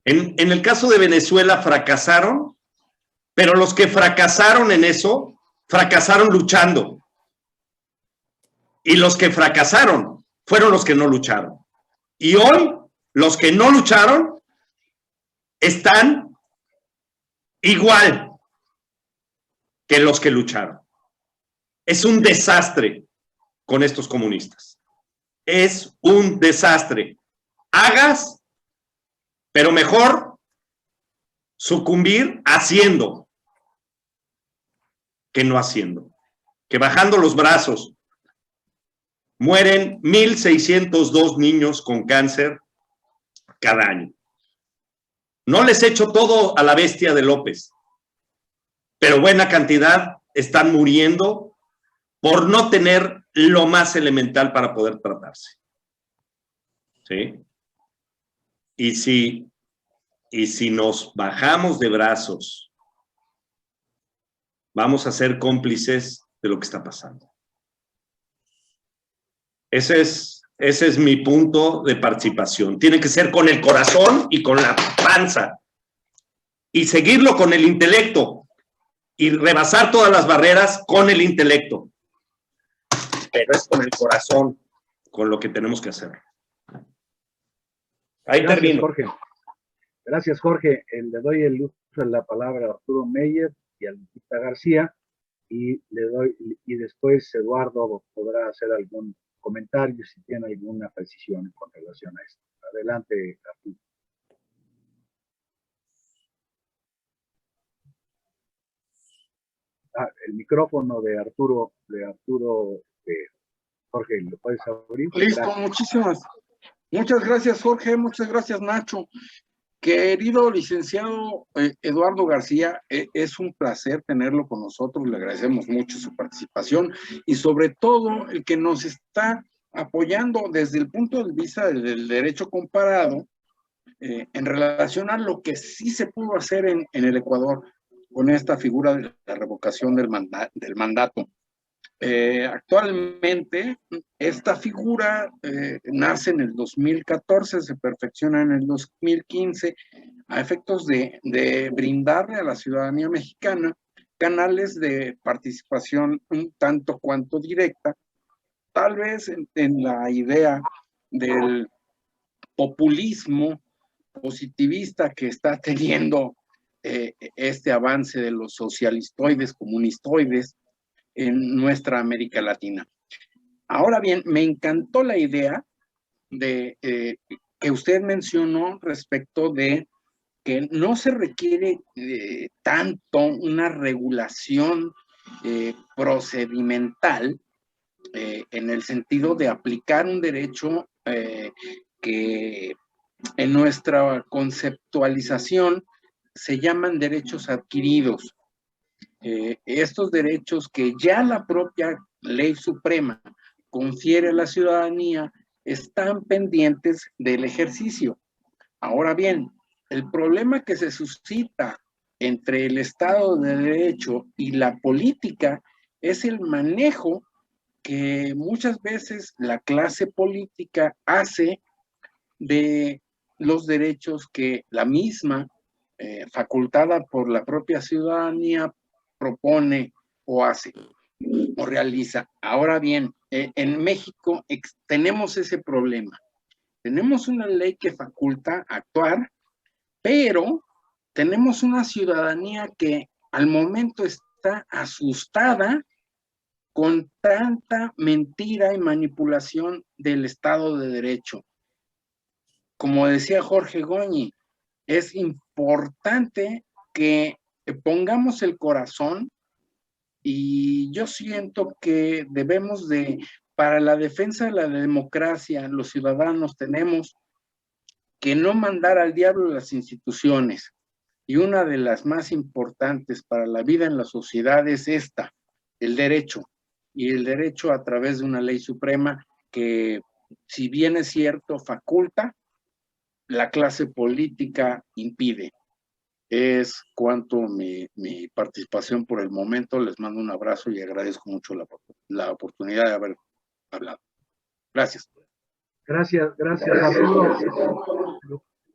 En el caso de Venezuela fracasaron, pero los que fracasaron en eso, fracasaron luchando. Y los que fracasaron fueron los que no lucharon. Y hoy, los que no lucharon están igual que los que lucharon. Es un desastre con estos comunistas. es un desastre. Hagas, pero mejor sucumbir haciendo que no haciendo. Que bajando los brazos mueren 1,602 niños con cáncer cada año. No les echo todo a la bestia de López, pero buena cantidad están muriendo por no tener lo más elemental para poder tratarse. ¿Sí? Y si nos bajamos de brazos, vamos a ser cómplices de lo que está pasando. Ese es mi punto de participación. Tiene que ser con el corazón y con la panza. Y seguirlo con el intelecto. Y rebasar todas las barreras con el intelecto. Pero es con el corazón con lo que tenemos que hacer. Ahí Gracias, termino. Jorge. Gracias, Jorge. Le doy el uso de la palabra a Arturo Meyer y a Lupita García, y después Eduardo podrá hacer algún comentario si tiene alguna precisión con relación a esto. Adelante, Arturo. El micrófono de Arturo, Jorge, ¿lo puedes abrir? Listo, Gracias. muchas gracias, Jorge, muchas gracias, Nacho. Querido licenciado Eduardo García, es un placer tenerlo con nosotros, le agradecemos mucho su participación y sobre todo el que nos está apoyando desde el punto de vista del derecho comparado en relación a lo que sí se pudo hacer en el Ecuador con esta figura de la revocación del mandato. Actualmente esta figura nace en el 2014, se perfecciona en el 2015 a efectos de brindarle a la ciudadanía mexicana canales de participación un tanto cuanto directa, tal vez en la idea del populismo positivista que está teniendo este avance de los socialistoides, comunistoides, en nuestra América Latina. Ahora bien, me encantó la idea de que usted mencionó respecto de que no se requiere tanto una regulación procedimental en el sentido de aplicar un derecho que en nuestra conceptualización se llaman derechos adquiridos. Estos derechos que ya la propia ley suprema confiere a la ciudadanía están pendientes del ejercicio. Ahora bien, el problema que se suscita entre el Estado de Derecho y la política es el manejo que muchas veces la clase política hace de los derechos que la misma, facultada por la propia ciudadanía, propone o hace o realiza. Ahora bien, en México tenemos ese problema. Tenemos una ley que faculta actuar, pero tenemos una ciudadanía que al momento está asustada con tanta mentira y manipulación del Estado de Derecho. Como decía Jorge Goñi, es importante que pongamos el corazón y yo siento que debemos de, para la defensa de la democracia, los ciudadanos tenemos que no mandar al diablo las instituciones. Y una de las más importantes para la vida en la sociedad es esta, el derecho. Y el derecho a través de una ley suprema que, si bien es cierto, faculta, la clase política impide. Es cuanto mi participación por el momento. Les mando un abrazo y agradezco mucho la oportunidad de haber hablado. Gracias. Gracias, Arturo.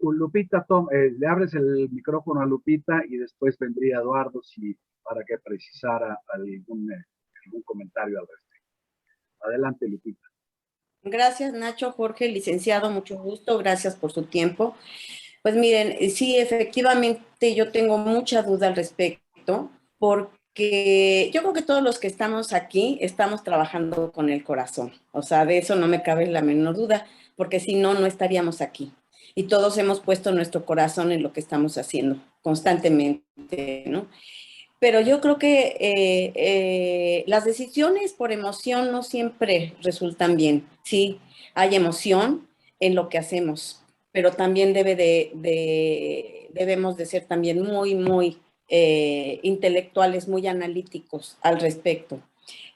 Lupita, le abres el micrófono a Lupita y después vendría Eduardo para que precisara algún comentario al respecto. Adelante, Lupita. Gracias, Nacho, Jorge, licenciado, mucho gusto, gracias por su tiempo. Pues miren, sí, efectivamente yo tengo mucha duda al respecto, porque que yo creo que todos los que estamos aquí estamos trabajando con el corazón. O sea, de eso no me cabe la menor duda, porque si no, no estaríamos aquí. Y todos hemos puesto nuestro corazón en lo que estamos haciendo constantemente, ¿no? Pero yo creo que las decisiones por emoción no siempre resultan bien. Sí, hay emoción en lo que hacemos, pero también debemos de ser también muy intelectuales, muy analíticos al respecto.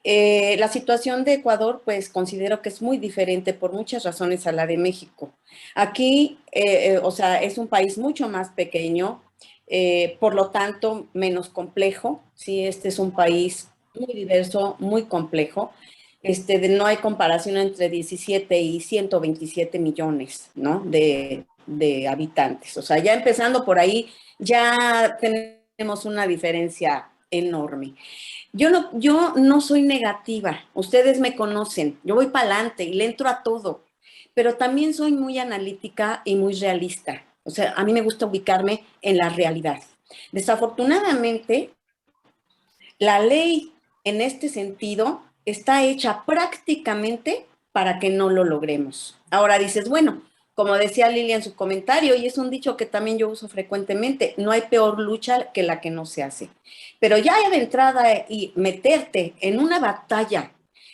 La situación de Ecuador, pues considero que es muy diferente por muchas razones a la de México. Aquí, o sea, es un país mucho más pequeño, por lo tanto, menos complejo. Sí, este es un país muy diverso, muy complejo. No hay comparación entre 17 y 127 millones, ¿no? de habitantes. O sea, ya empezando por ahí, ya tenemos una diferencia enorme. Yo no soy negativa, ustedes me conocen, yo voy para adelante y le entro a todo, pero también soy muy analítica y muy realista. O sea, a mí me gusta ubicarme en la realidad. Desafortunadamente, la ley en este sentido está hecha prácticamente para que no lo logremos. Ahora dices, bueno, como decía Lilia en su comentario, y es un dicho que también yo uso frecuentemente, no hay peor lucha que la que no se hace. Pero ya de entrada y meterte en una batalla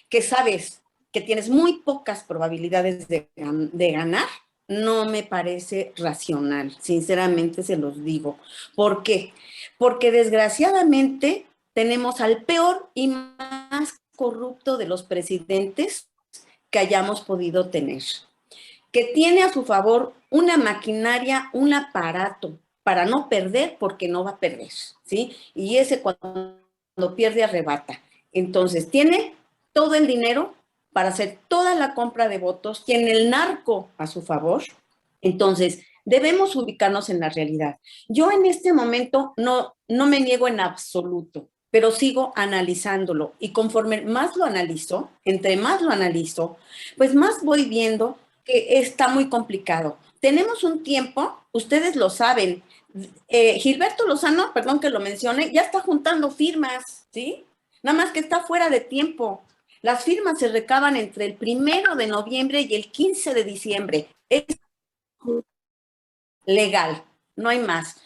que sabes que tienes muy pocas probabilidades de ganar, no me parece racional, sinceramente se los digo. ¿Por qué? Porque desgraciadamente tenemos al peor y más corrupto de los presidentes que hayamos podido tener, que tiene a su favor una maquinaria, un aparato para no perder porque no va a perder, ¿sí? Y ese cuando pierde arrebata. Entonces, tiene todo el dinero para hacer toda la compra de votos, tiene el narco a su favor. Entonces, debemos ubicarnos en la realidad. Yo en este momento no me niego en absoluto, pero sigo analizándolo. Y conforme más lo analizo, entre más lo analizo, pues más voy viendo que está muy complicado. Tenemos un tiempo, ustedes lo saben, Gilberto Lozano, perdón que lo mencione, ya está juntando firmas, ¿sí? Nada más que está fuera de tiempo. Las firmas se recaban entre el 1 de noviembre y el 15 de diciembre. Es legal, no hay más.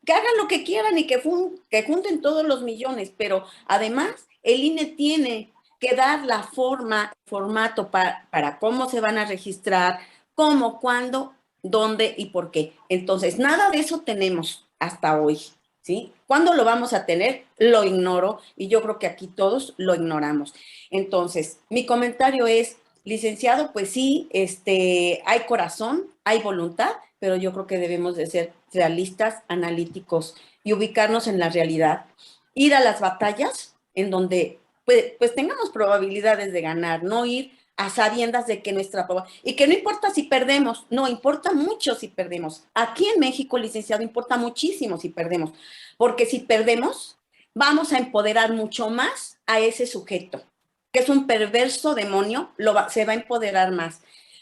Que hagan lo que quieran y que junten todos los millones, pero además el INE tiene que dar la forma, formato para cómo se van a registrar, cómo, cuándo, dónde y por qué. Entonces, nada de eso tenemos hasta hoy, ¿sí? ¿Cuándo lo vamos a tener? Lo ignoro y yo creo que aquí todos lo ignoramos. Entonces, mi comentario es, licenciado, pues sí, hay corazón, hay voluntad, pero yo creo que debemos de ser realistas, analíticos y ubicarnos en la realidad. Ir a las batallas en donde pues tengamos probabilidades de ganar, no ir a sabiendas de que y que no importa si perdemos, no, importa mucho si perdemos. Aquí en México, licenciado, importa muchísimo si perdemos, porque si perdemos, vamos a empoderar mucho más a ese sujeto, que es un perverso demonio, se va a empoderar más.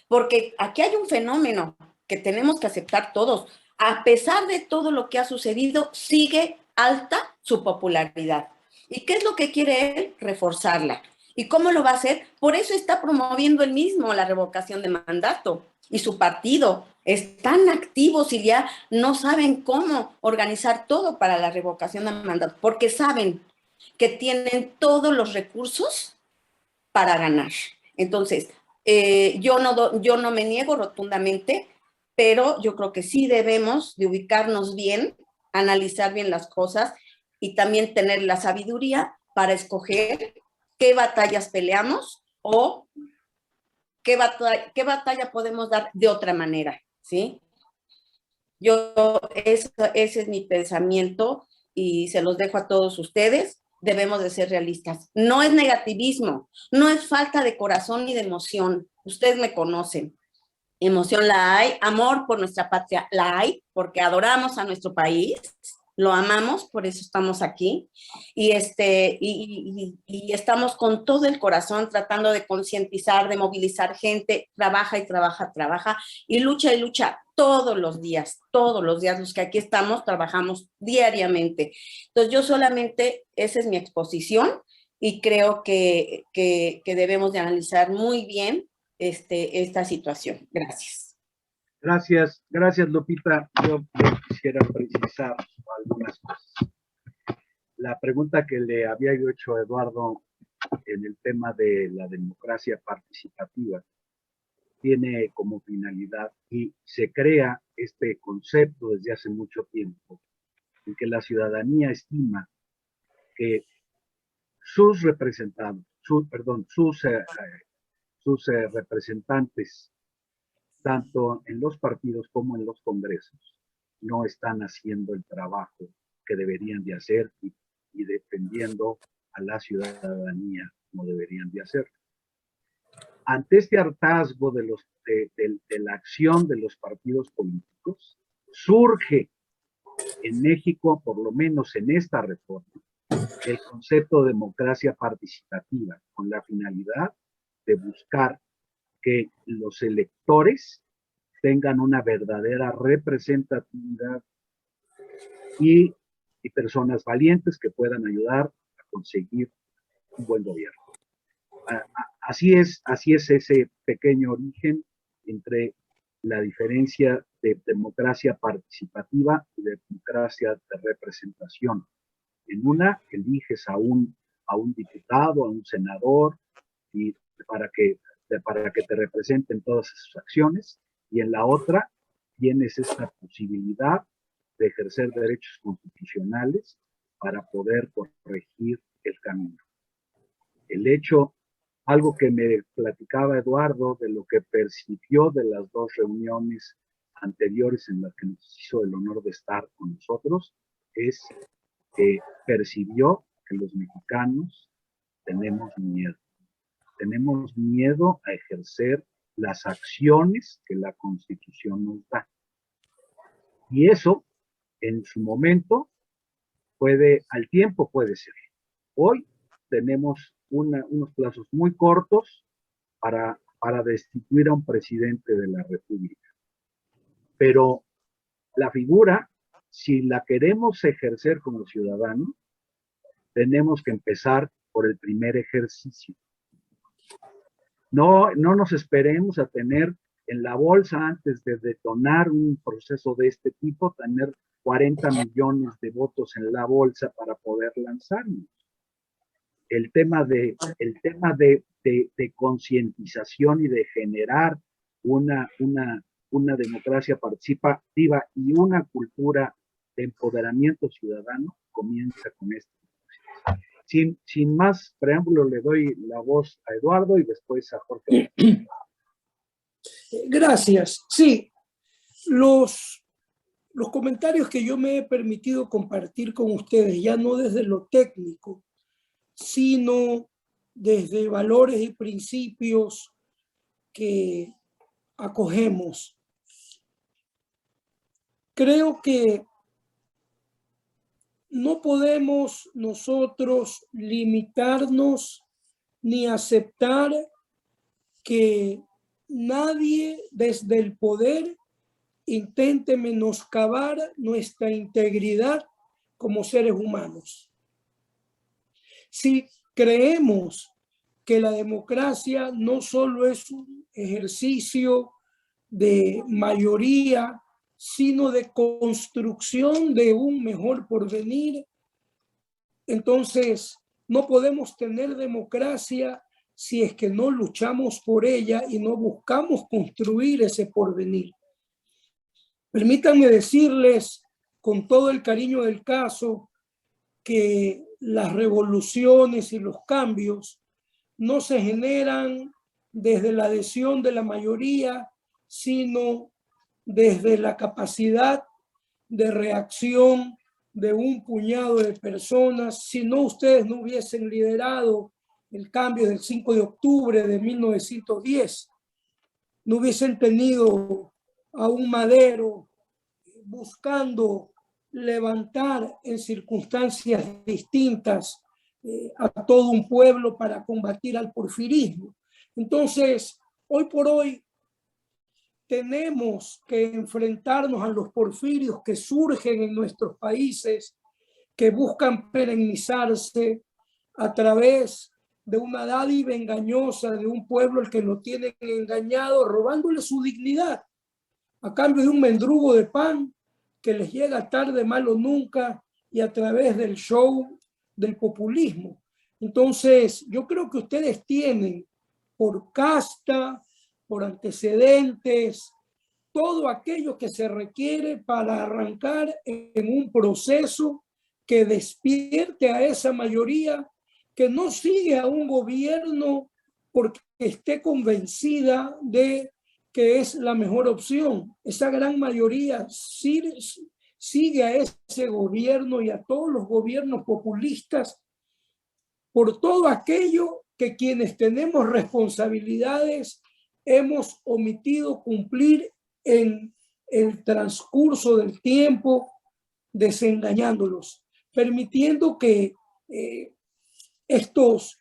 Porque aquí hay un fenómeno que tenemos que aceptar todos. A pesar de todo lo que ha sucedido, sigue alta su popularidad. ¿Y qué es lo que quiere él? Reforzarla. ¿Y cómo lo va a hacer? Por eso está promoviendo él mismo la revocación de mandato. Y su partido están activos y ya no saben cómo organizar todo para la revocación de mandato, porque saben que tienen todos los recursos para ganar. Entonces, yo no me niego rotundamente, pero yo creo que sí debemos de ubicarnos bien, analizar bien las cosas y también tener la sabiduría para escoger qué batallas peleamos o qué batalla podemos dar de otra manera, ¿sí? Ese es mi pensamiento y se los dejo a todos ustedes. Debemos de ser realistas. No es negativismo, no es falta de corazón ni de emoción. Ustedes me conocen. Emoción la hay, amor por nuestra patria la hay, porque adoramos a nuestro país, lo amamos, por eso estamos aquí, y estamos con todo el corazón tratando de concientizar, de movilizar gente, trabaja y trabaja, y lucha todos los días los que aquí estamos, trabajamos diariamente. Entonces yo solamente, esa es mi exposición, y creo que debemos de analizar muy bien esta situación. Gracias. Gracias Lupita. Yo quisiera precisar algunas cosas. La pregunta que le había yo hecho a Eduardo en el tema de la democracia participativa tiene como finalidad, y se crea este concepto desde hace mucho tiempo, en que la ciudadanía estima que sus representantes, sus representantes, tanto en los partidos como en los congresos, no están haciendo el trabajo que deberían de hacer y defendiendo a la ciudadanía como deberían de hacer. Ante este hartazgo de la acción de los partidos políticos, surge en México, por lo menos en esta reforma, el concepto de democracia participativa, con la finalidad de buscar que los electores tengan una verdadera representatividad y personas valientes que puedan ayudar a conseguir un buen gobierno. Así es ese pequeño origen entre la diferencia de democracia participativa y de democracia de representación. En una eliges a un diputado, a un senador, y para que te representen todas sus acciones, y en la otra tienes esta posibilidad de ejercer derechos constitucionales para poder corregir el camino. El hecho, algo que me platicaba Eduardo de lo que percibió de las dos reuniones anteriores en las que nos hizo el honor de estar con nosotros, es que percibió que los mexicanos tenemos miedo. Tenemos miedo a ejercer las acciones que la Constitución nos da. Y eso, en su momento, al tiempo puede ser. Hoy tenemos unos plazos muy cortos para destituir a un presidente de la República. Pero la figura, si la queremos ejercer como ciudadanos, tenemos que empezar por el primer ejercicio. No nos esperemos a tener en la bolsa, antes de detonar un proceso de este tipo, tener 40 millones de votos en la bolsa para poder lanzarnos. El tema de concientización y de generar una democracia participativa y una cultura de empoderamiento ciudadano comienza con esto. Sin más preámbulo, le doy la voz a Eduardo y después a Jorge. Gracias. Sí, los comentarios que yo me he permitido compartir con ustedes, ya no desde lo técnico, sino desde valores y principios que acogemos. Creo que no podemos nosotros limitarnos ni aceptar que nadie desde el poder intente menoscabar nuestra integridad como seres humanos. Si creemos que la democracia no solo es un ejercicio de mayoría, sino de construcción de un mejor porvenir, entonces no podemos tener democracia si es que no luchamos por ella y no buscamos construir ese porvenir. Permítanme decirles con todo el cariño del caso que las revoluciones y los cambios no se generan desde la adhesión de la mayoría, sino desde la capacidad de reacción de un puñado de personas. Si no, ustedes no hubiesen liderado el cambio del 5 de octubre de 1910, no hubiesen tenido a un Madero buscando levantar en circunstancias distintas a todo un pueblo para combatir al porfirismo. Entonces, hoy por hoy tenemos que enfrentarnos a los porfirios que surgen en nuestros países, que buscan perennizarse a través de una dádiva engañosa de un pueblo al que lo tienen engañado, robándole su dignidad a cambio de un mendrugo de pan que les llega tarde, mal o nunca, y a través del show del populismo. Entonces, yo creo que ustedes tienen por casta, por antecedentes, todo aquello que se requiere para arrancar en un proceso que despierte a esa mayoría que no sigue a un gobierno porque esté convencida de que es la mejor opción. Esa gran mayoría sigue a ese gobierno y a todos los gobiernos populistas por todo aquello que quienes tenemos responsabilidades hemos omitido cumplir en el transcurso del tiempo, desengañándolos, permitiendo que estos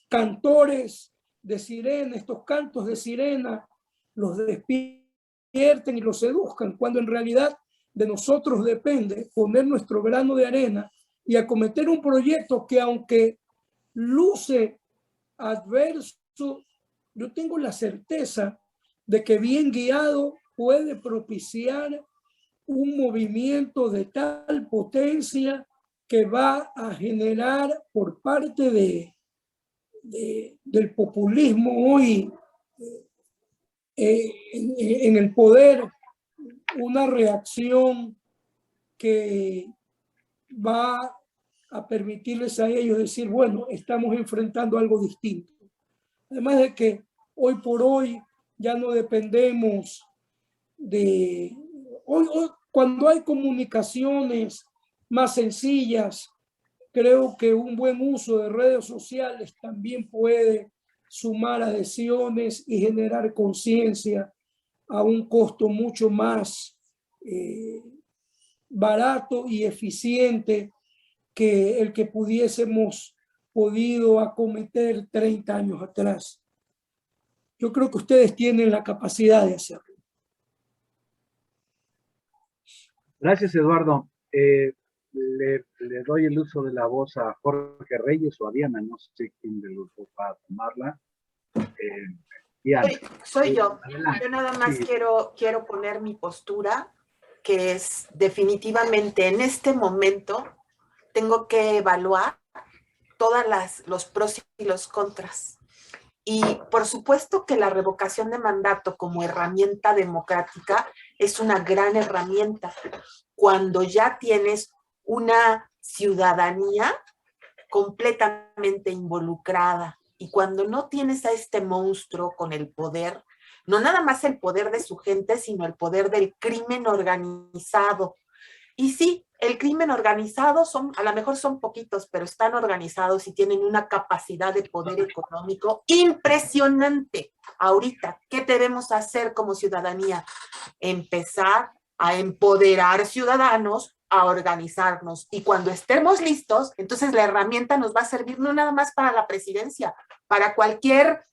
cantores de sirena, estos cantos de sirena, los despierten y los seduzcan, cuando en realidad de nosotros depende poner nuestro grano de arena y acometer un proyecto que, aunque luce adverso, yo tengo la certeza de que bien guiado puede propiciar un movimiento de tal potencia que va a generar por parte del populismo hoy en el poder una reacción que va a permitirles a ellos decir, bueno, estamos enfrentando algo distinto. Además de que hoy por hoy ya no dependemos de... Hoy, cuando hay comunicaciones más sencillas, creo que un buen uso de redes sociales también puede sumar adhesiones y generar conciencia a un costo mucho más barato y eficiente que el que pudiésemos podido acometer 30 años atrás. Yo creo que ustedes tienen la capacidad de hacerlo. Gracias, Eduardo. Le doy el uso de la voz a Jorge Reyes o a Diana, no sé quién de los dos va a tomarla. Diana. Soy yo. Adelante. Yo nada más Sí. quiero poner mi postura, que es definitivamente en este momento tengo que evaluar todas los pros y los contras. Y por supuesto que la revocación de mandato como herramienta democrática es una gran herramienta cuando ya tienes una ciudadanía completamente involucrada y cuando no tienes a este monstruo con el poder, no nada más el poder de su gente, sino el poder del crimen organizado. Y sí, el crimen organizado a lo mejor son poquitos, pero están organizados y tienen una capacidad de poder económico impresionante. Ahorita, ¿qué debemos hacer como ciudadanía? Empezar a empoderar ciudadanos, a organizarnos. Y cuando estemos listos, entonces la herramienta nos va a servir no nada más para la presidencia, para cualquier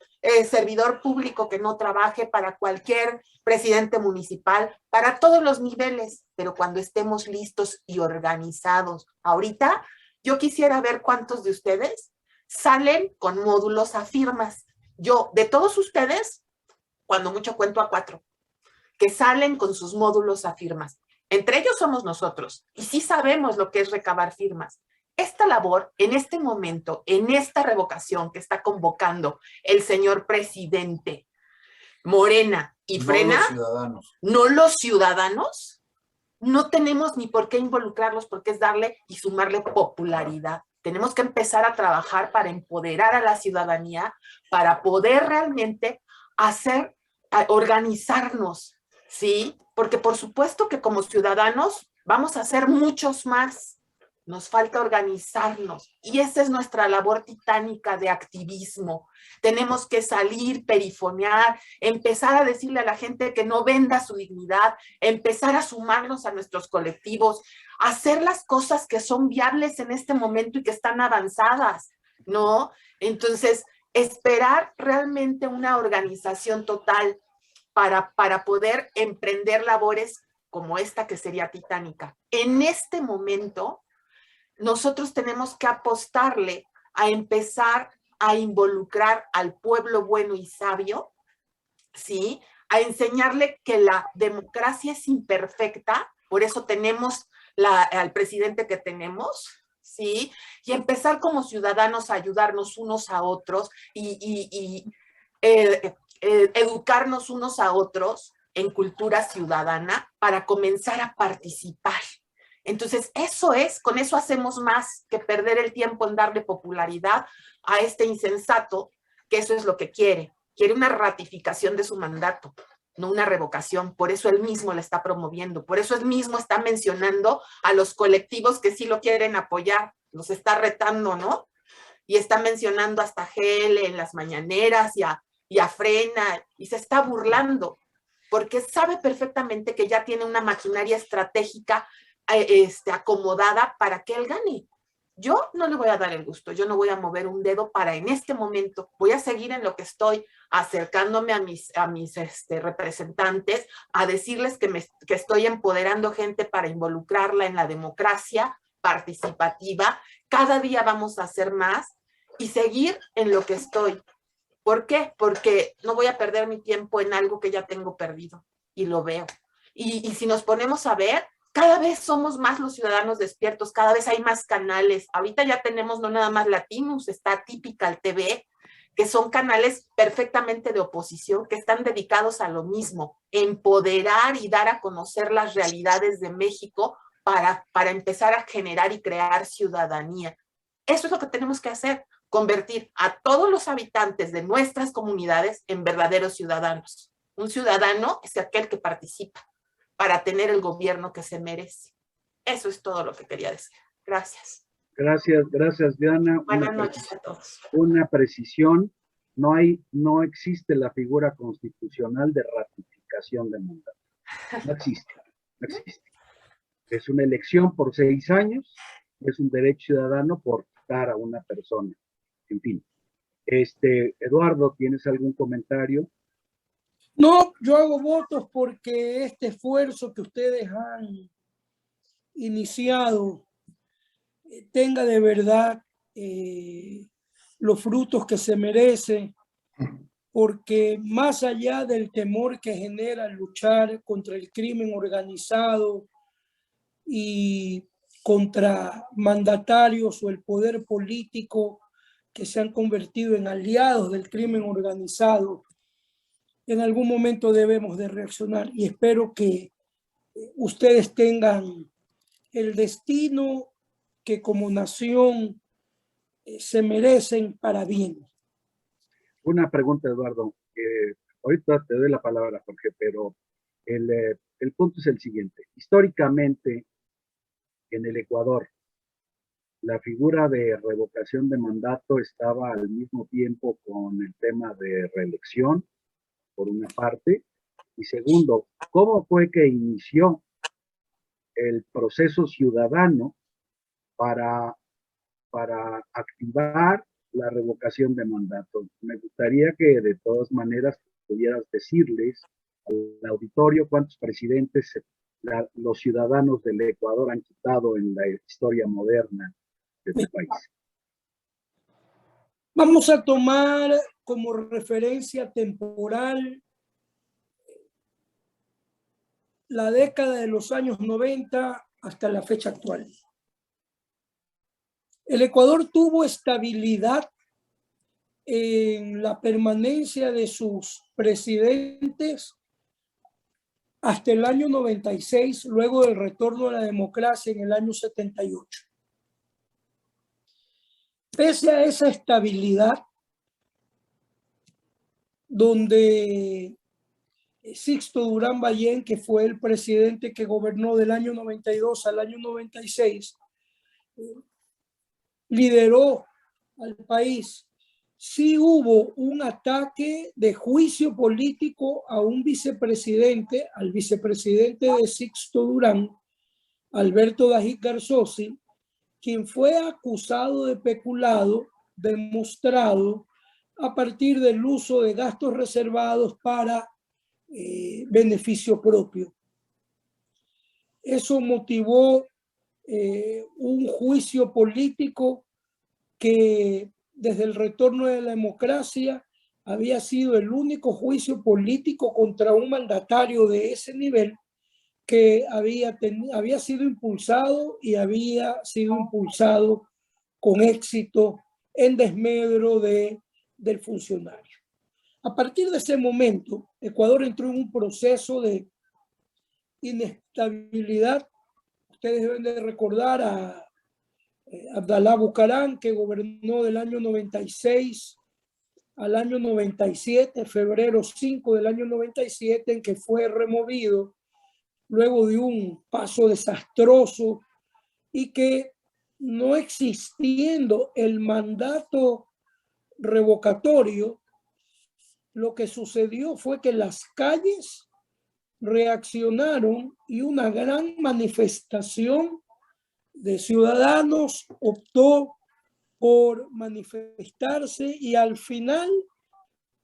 servidor público que no trabaje, para cualquier presidente municipal, para todos los niveles, pero cuando estemos listos y organizados. Ahorita yo quisiera ver cuántos de ustedes salen con módulos a firmas. Yo, de todos ustedes, cuando mucho cuento a 4, que salen con sus módulos a firmas. Entre ellos somos nosotros, y sí sabemos lo que es recabar firmas. Esta labor, en este momento, en esta revocación que está convocando el señor presidente Morena y Frena, no los ciudadanos, no tenemos ni por qué involucrarlos porque es darle y sumarle popularidad. Tenemos que empezar a trabajar para empoderar a la ciudadanía, para poder realmente organizarnos, ¿sí? Porque por supuesto que como ciudadanos vamos a ser muchos más nos falta organizarnos y esa es nuestra labor titánica de activismo. Tenemos que salir, perifonear, empezar a decirle a la gente que no venda su dignidad, empezar a sumarnos a nuestros colectivos, hacer las cosas que son viables en este momento y que están avanzadas, ¿no? Entonces, esperar realmente una organización total para poder emprender labores como esta que sería titánica. En este momento, nosotros tenemos que apostarle a empezar a involucrar al pueblo bueno y sabio, ¿sí? A enseñarle que la democracia es imperfecta, por eso tenemos al presidente que tenemos, ¿sí? Y empezar como ciudadanos a ayudarnos unos a otros y educarnos unos a otros en cultura ciudadana para comenzar a participar. Entonces, con eso hacemos más que perder el tiempo en darle popularidad a este insensato, que eso es lo que quiere. Quiere una ratificación de su mandato, no una revocación. Por eso él mismo la está promoviendo. Por eso él mismo está mencionando a los colectivos que sí lo quieren apoyar. Los está retando, ¿no? Y está mencionando hasta GL en las mañaneras y a Frena, y se está burlando, porque sabe perfectamente que ya tiene una maquinaria estratégica acomodada para que él gane. Yo no le voy a dar el gusto, yo no voy a mover un dedo para en este momento, voy a seguir en lo que estoy, acercándome a mis representantes, a decirles que estoy empoderando gente para involucrarla en la democracia participativa. Cada día vamos a hacer más y seguir en lo que estoy. ¿Por qué? Porque no voy a perder mi tiempo en algo que ya tengo perdido y lo veo. Y si nos ponemos a ver, cada vez somos más los ciudadanos despiertos, cada vez hay más canales. Ahorita ya tenemos no nada más Latinus, está Typical TV, que son canales perfectamente de oposición, que están dedicados a lo mismo, empoderar y dar a conocer las realidades de México para empezar a generar y crear ciudadanía. Eso es lo que tenemos que hacer, convertir a todos los habitantes de nuestras comunidades en verdaderos ciudadanos. Un ciudadano es aquel que participa para tener el gobierno que se merece. Eso es todo lo que quería decir. Gracias. Gracias, Diana. Buenas noches a todos. Una precisión, no existe la figura constitucional de ratificación de mandato. No existe. Es una elección por 6 años, es un derecho ciudadano por quitar a una persona. En fin. Eduardo, ¿tienes algún comentario? No, yo hago votos porque este esfuerzo que ustedes han iniciado tenga de verdad los frutos que se merece, porque más allá del temor que genera luchar contra el crimen organizado y contra mandatarios o el poder político que se han convertido en aliados del crimen organizado, en algún momento debemos de reaccionar y espero que ustedes tengan el destino que como nación se merecen para bien. Una pregunta, Eduardo. Ahorita te doy la palabra, Jorge, pero el punto es el siguiente. Históricamente, en el Ecuador, la figura de revocación de mandato estaba al mismo tiempo con el tema de reelección, por una parte, y segundo, ¿cómo fue que inició el proceso ciudadano para activar la revocación de mandato? Me gustaría que de todas maneras pudieras decirles al auditorio cuántos presidentes los ciudadanos del Ecuador han quitado en la historia moderna de este país. Vamos a tomar como referencia temporal la década de los años 90 hasta la fecha actual. El Ecuador tuvo estabilidad en la permanencia de sus presidentes hasta el año 96, luego del retorno a la democracia en el año 78. Pese a esa estabilidad, donde Sixto Durán Ballén, que fue el presidente que gobernó del año 92 al año 96, lideró al país, sí hubo un ataque de juicio político a un vicepresidente, al vicepresidente de Sixto Durán, Alberto Dají Garzosi, quien fue acusado de peculado demostrado a partir del uso de gastos reservados para beneficio propio. Eso motivó un juicio político que desde el retorno de la democracia había sido el único juicio político contra un mandatario de ese nivel que había sido impulsado con éxito en desmedro del funcionario. A partir de ese momento, Ecuador entró en un proceso de inestabilidad. Ustedes deben de recordar a Abdalá Bucaram, que gobernó del año 96 al año 97, febrero 5 del año 97, en que fue removido luego de un paso desastroso y que, no existiendo el mandato revocatorio, lo que sucedió fue que las calles reaccionaron y una gran manifestación de ciudadanos optó por manifestarse y al final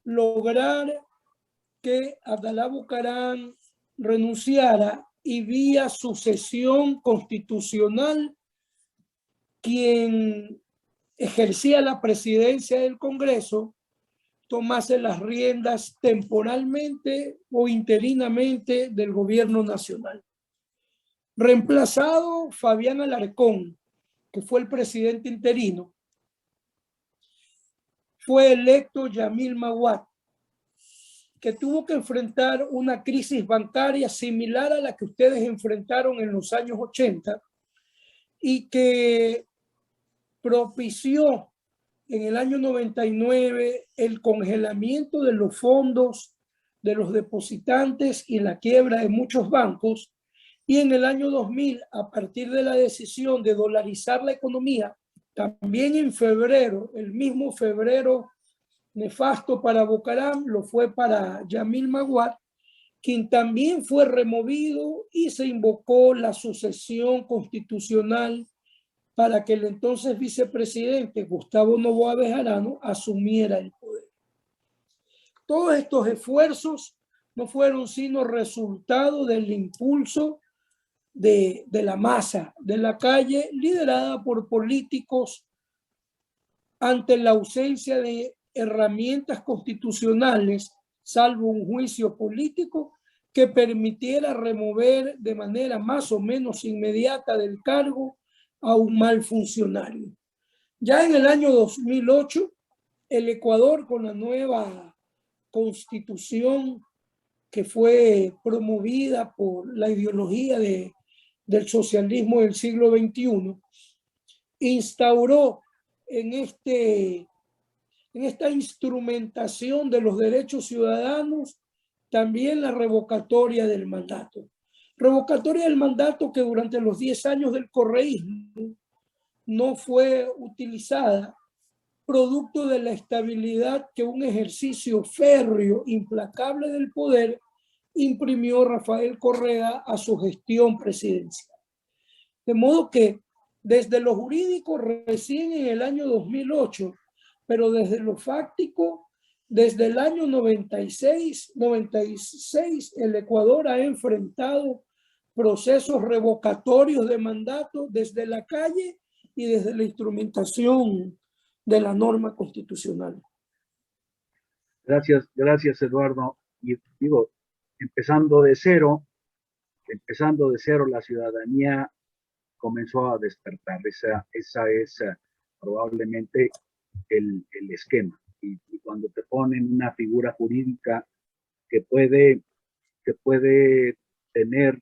lograr que Abdalá Bucaram renunciara y vía sucesión constitucional quien ejercía la presidencia del Congreso tomase las riendas temporalmente o interinamente del gobierno nacional. Reemplazado Fabián Alarcón, que fue el presidente interino, fue electo Yamil Maguad, que tuvo que enfrentar una crisis bancaria similar a la que ustedes enfrentaron en los años 80 y que propició en el año 99 el congelamiento de los fondos de los depositantes y la quiebra de muchos bancos. Y en el año 2000, a partir de la decisión de dolarizar la economía, también en febrero, el mismo febrero nefasto para Bucaram, lo fue para Yamil Maguad, quien también fue removido y se invocó la sucesión constitucional para que el entonces vicepresidente Gustavo Noboa Bejarano asumiera el poder. Todos estos esfuerzos no fueron sino resultado del impulso de la masa, de la calle, liderada por políticos ante la ausencia de herramientas constitucionales, salvo un juicio político que permitiera remover de manera más o menos inmediata del cargo a un mal funcionario. Ya en el año 2008, el Ecuador, con la nueva constitución que fue promovida por la ideología del socialismo del siglo XXI, instauró en esta instrumentación de los derechos ciudadanos también la revocatoria del mandato. Revocatoria del mandato que durante los 10 años del correísmo no fue utilizada, producto de la estabilidad que un ejercicio férreo, implacable del poder imprimió Rafael Correa a su gestión presidencial. De modo que desde lo jurídico recién en el año 2008, pero desde lo fáctico, desde el año 96, el Ecuador ha enfrentado procesos revocatorios de mandato desde la calle y desde la instrumentación de la norma constitucional. Gracias, Eduardo. Y digo, empezando de cero, la ciudadanía comenzó a despertar. Esa es probablemente el esquema. Y cuando te ponen una figura jurídica que puede tener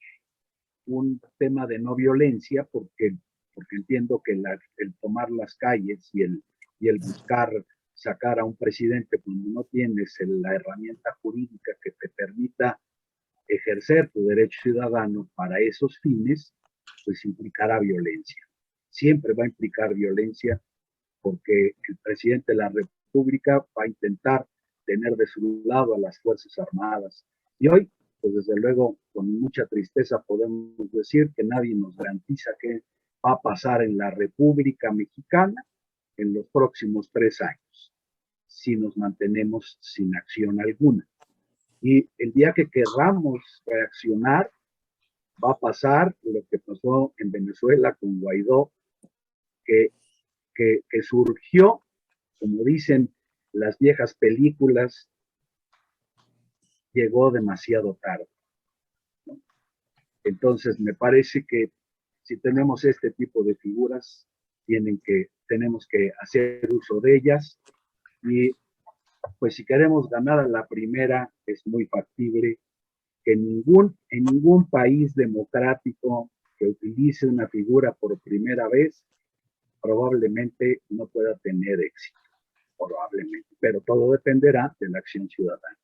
un tema de no violencia, porque entiendo que el tomar las calles y el buscar sacar a un presidente cuando no tienes la herramienta jurídica que te permita ejercer tu derecho ciudadano para esos fines, pues implicará violencia. siempre va a implicar violencia, porque el presidente de la República va a intentar tener de su lado a las Fuerzas Armadas. Y hoy, pues desde luego, con mucha tristeza podemos decir que nadie nos garantiza qué va a pasar en la República Mexicana en los próximos 3 años, si nos mantenemos sin acción alguna. Y el día que querramos reaccionar, va a pasar lo que pasó en Venezuela con Guaidó, que surgió, como dicen las viejas películas, llegó demasiado tarde, ¿no? Entonces, me parece que si tenemos este tipo de figuras, tenemos que hacer uso de ellas, y pues si queremos ganar a la primera, es muy factible que en ningún país democrático que utilice una figura por primera vez, probablemente no pueda tener éxito, probablemente, pero todo dependerá de la acción ciudadana.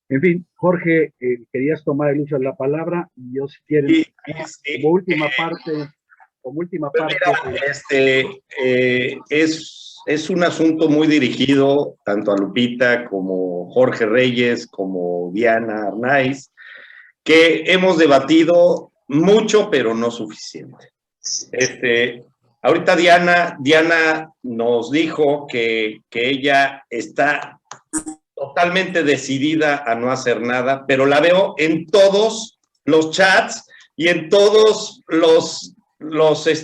En fin, Jorge, querías tomar el uso de la palabra, y yo, si quieres, sí. como última parte, es un asunto muy dirigido tanto a Lupita como Jorge Reyes, como Diana Arnaiz, que hemos debatido mucho, pero no suficiente. Ahorita Diana nos dijo que ella está totalmente decidida a no hacer nada, pero la veo en todos los chats y en todos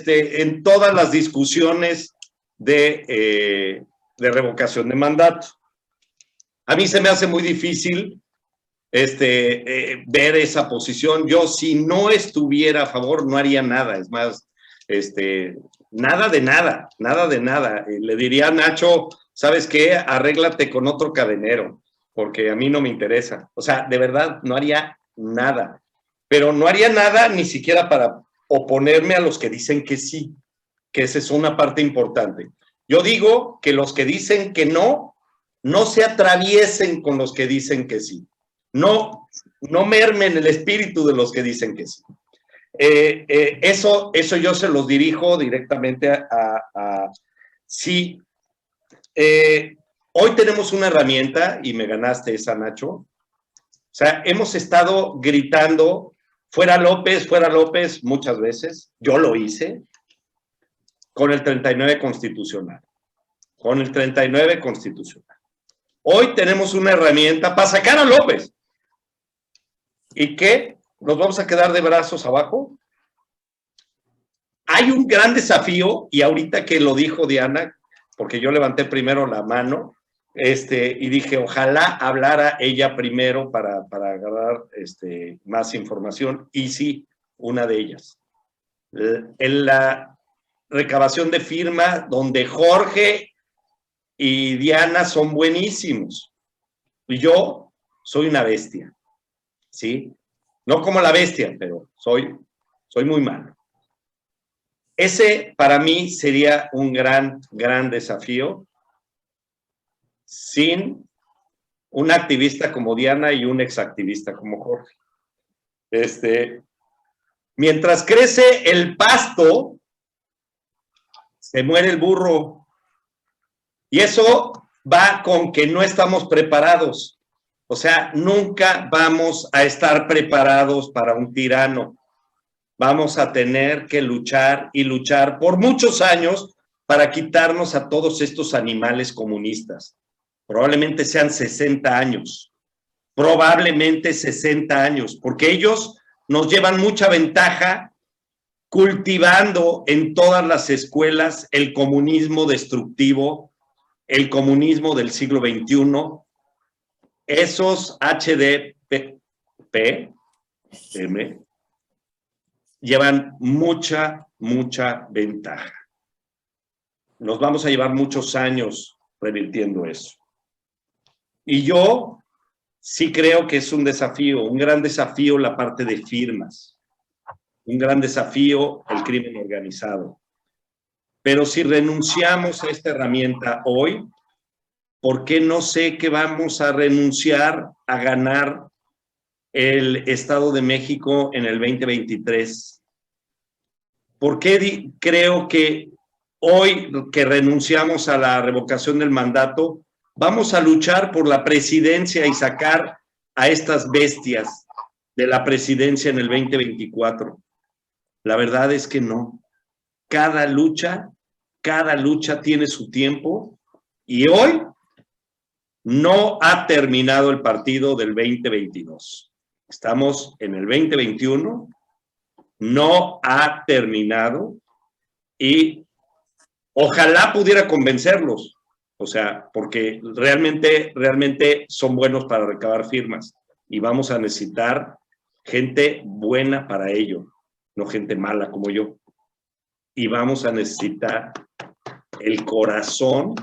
en todas las discusiones de revocación de mandato. A mí se me hace muy difícil ver esa posición. Yo, si no estuviera a favor, no haría nada. Es más, nada de nada. Le diría a Nacho, ¿sabes qué? Arréglate con otro cadenero, porque a mí no me interesa. O sea, de verdad, no haría nada. Pero no haría nada ni siquiera para oponerme a los que dicen que sí, que esa es una parte importante. Yo digo que los que dicen que no se atraviesen con los que dicen que sí. No mermen el espíritu de los que dicen que sí. Eso yo se los dirijo directamente a sí. Hoy tenemos una herramienta, y me ganaste esa, Nacho. O sea, hemos estado gritando, fuera López, muchas veces. Yo lo hice con el 39 constitucional. Hoy tenemos una herramienta para sacar a López. ¿Y qué? ¿Nos vamos a quedar de brazos abajo? Hay un gran desafío, y ahorita que lo dijo Diana, porque yo levanté primero la mano, y dije, ojalá hablara ella primero para agarrar más información, y sí, una de ellas. En la recabación de firma, donde Jorge y Diana son buenísimos, y yo soy una bestia, ¿sí? No como la bestia, pero soy muy malo. Ese para mí sería un gran desafío, sin un activista como Diana y un exactivista como Jorge. Mientras crece el pasto, se muere el burro. Y eso va con que no estamos preparados. O sea, nunca vamos a estar preparados para un tirano. Vamos a tener que luchar y luchar por muchos años para quitarnos a todos estos animales comunistas. Probablemente sean 60 años. Probablemente 60 años, porque ellos nos llevan mucha ventaja cultivando en todas las escuelas el comunismo destructivo, el comunismo del siglo XXI. Esos HDP llevan mucha ventaja. Nos vamos a llevar muchos años revirtiendo eso. Y yo sí creo que es un desafío, un gran desafío la parte de firmas, un gran desafío el crimen organizado. Pero si renunciamos a esta herramienta hoy, ¿por qué no sé que vamos a renunciar a ganar el Estado de México en el 2023? ¿Por qué creo que hoy que renunciamos a la revocación del mandato, vamos a luchar por la presidencia y sacar a estas bestias de la presidencia en el 2024? La verdad es que no. Cada lucha tiene su tiempo y hoy no ha terminado el partido del 2022. Estamos en el 2021, no ha terminado y ojalá pudiera convencerlos, o sea, porque realmente son buenos para recabar firmas y vamos a necesitar gente buena para ello, no gente mala como yo. Y vamos a necesitar el corazón,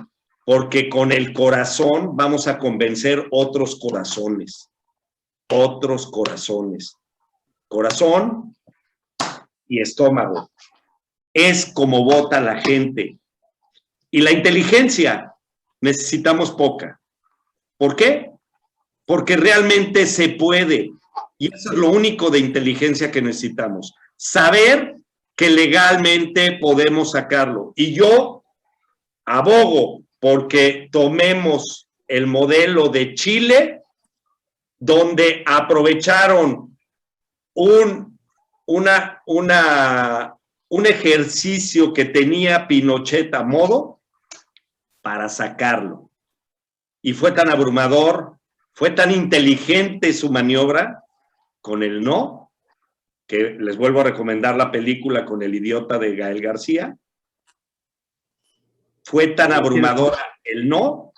porque con el corazón vamos a convencer otros corazones. Corazón y estómago. Es como vota la gente. Y la inteligencia necesitamos poca. ¿Por qué? Porque realmente se puede. Y eso es lo único de inteligencia que necesitamos. Saber que legalmente podemos sacarlo. Y yo abogo porque tomemos el modelo de Chile, donde aprovecharon un ejercicio que tenía Pinochet a modo para sacarlo. Y fue tan abrumador, fue tan inteligente su maniobra con el no, que les vuelvo a recomendar la película con el idiota de Gael García. Fue tan abrumadora el no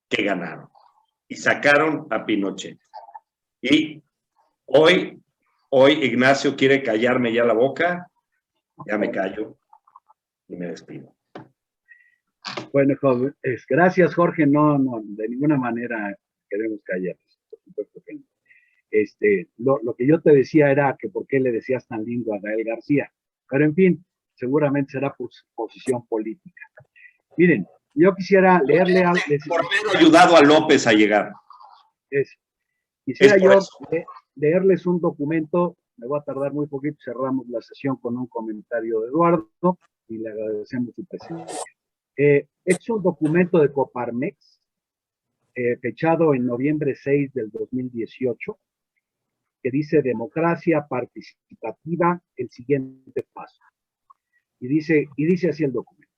que ganaron y sacaron a Pinochet. Y hoy Ignacio quiere callarme ya la boca, ya me callo y me despido. Bueno, gracias, Jorge. No, de ninguna manera queremos callarnos, por supuesto que no. Lo que yo te decía era que por qué le decías tan lindo a Gael García, pero en fin, seguramente será posición política. Miren, yo quisiera leerle por haber ayudado a López a llegar. Quisiera yo leerles un documento, me voy a tardar muy poquito, cerramos la sesión con un comentario de Eduardo y le agradecemos su presencia. Es un documento de Coparmex, fechado en noviembre 6 del 2018, que dice democracia participativa, el siguiente paso. Y dice así el documento.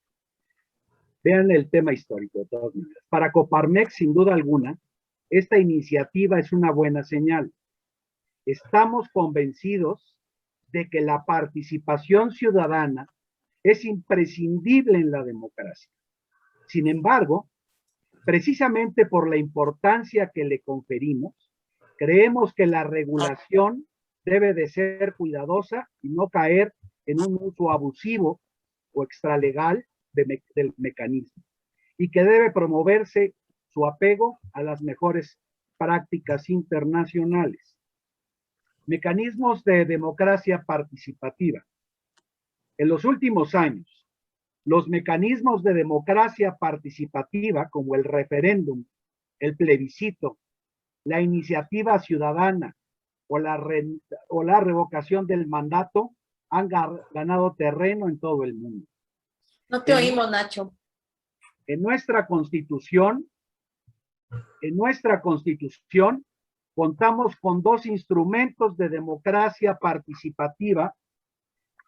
Vean el tema histórico de todas maneras. Para Coparmex, sin duda alguna, esta iniciativa es una buena señal. Estamos convencidos de que la participación ciudadana es imprescindible en la democracia. Sin embargo, precisamente por la importancia que le conferimos, creemos que la regulación debe de ser cuidadosa y no caer en un uso abusivo o extralegal del mecanismo, y que debe promoverse su apego a las mejores prácticas internacionales. Mecanismos de democracia participativa. En los últimos años, los mecanismos de democracia participativa, como el referéndum, el plebiscito, la iniciativa ciudadana o la revocación del mandato, han ganado terreno en todo el mundo. No te oímos, Nacho. En nuestra Constitución contamos con dos instrumentos de democracia participativa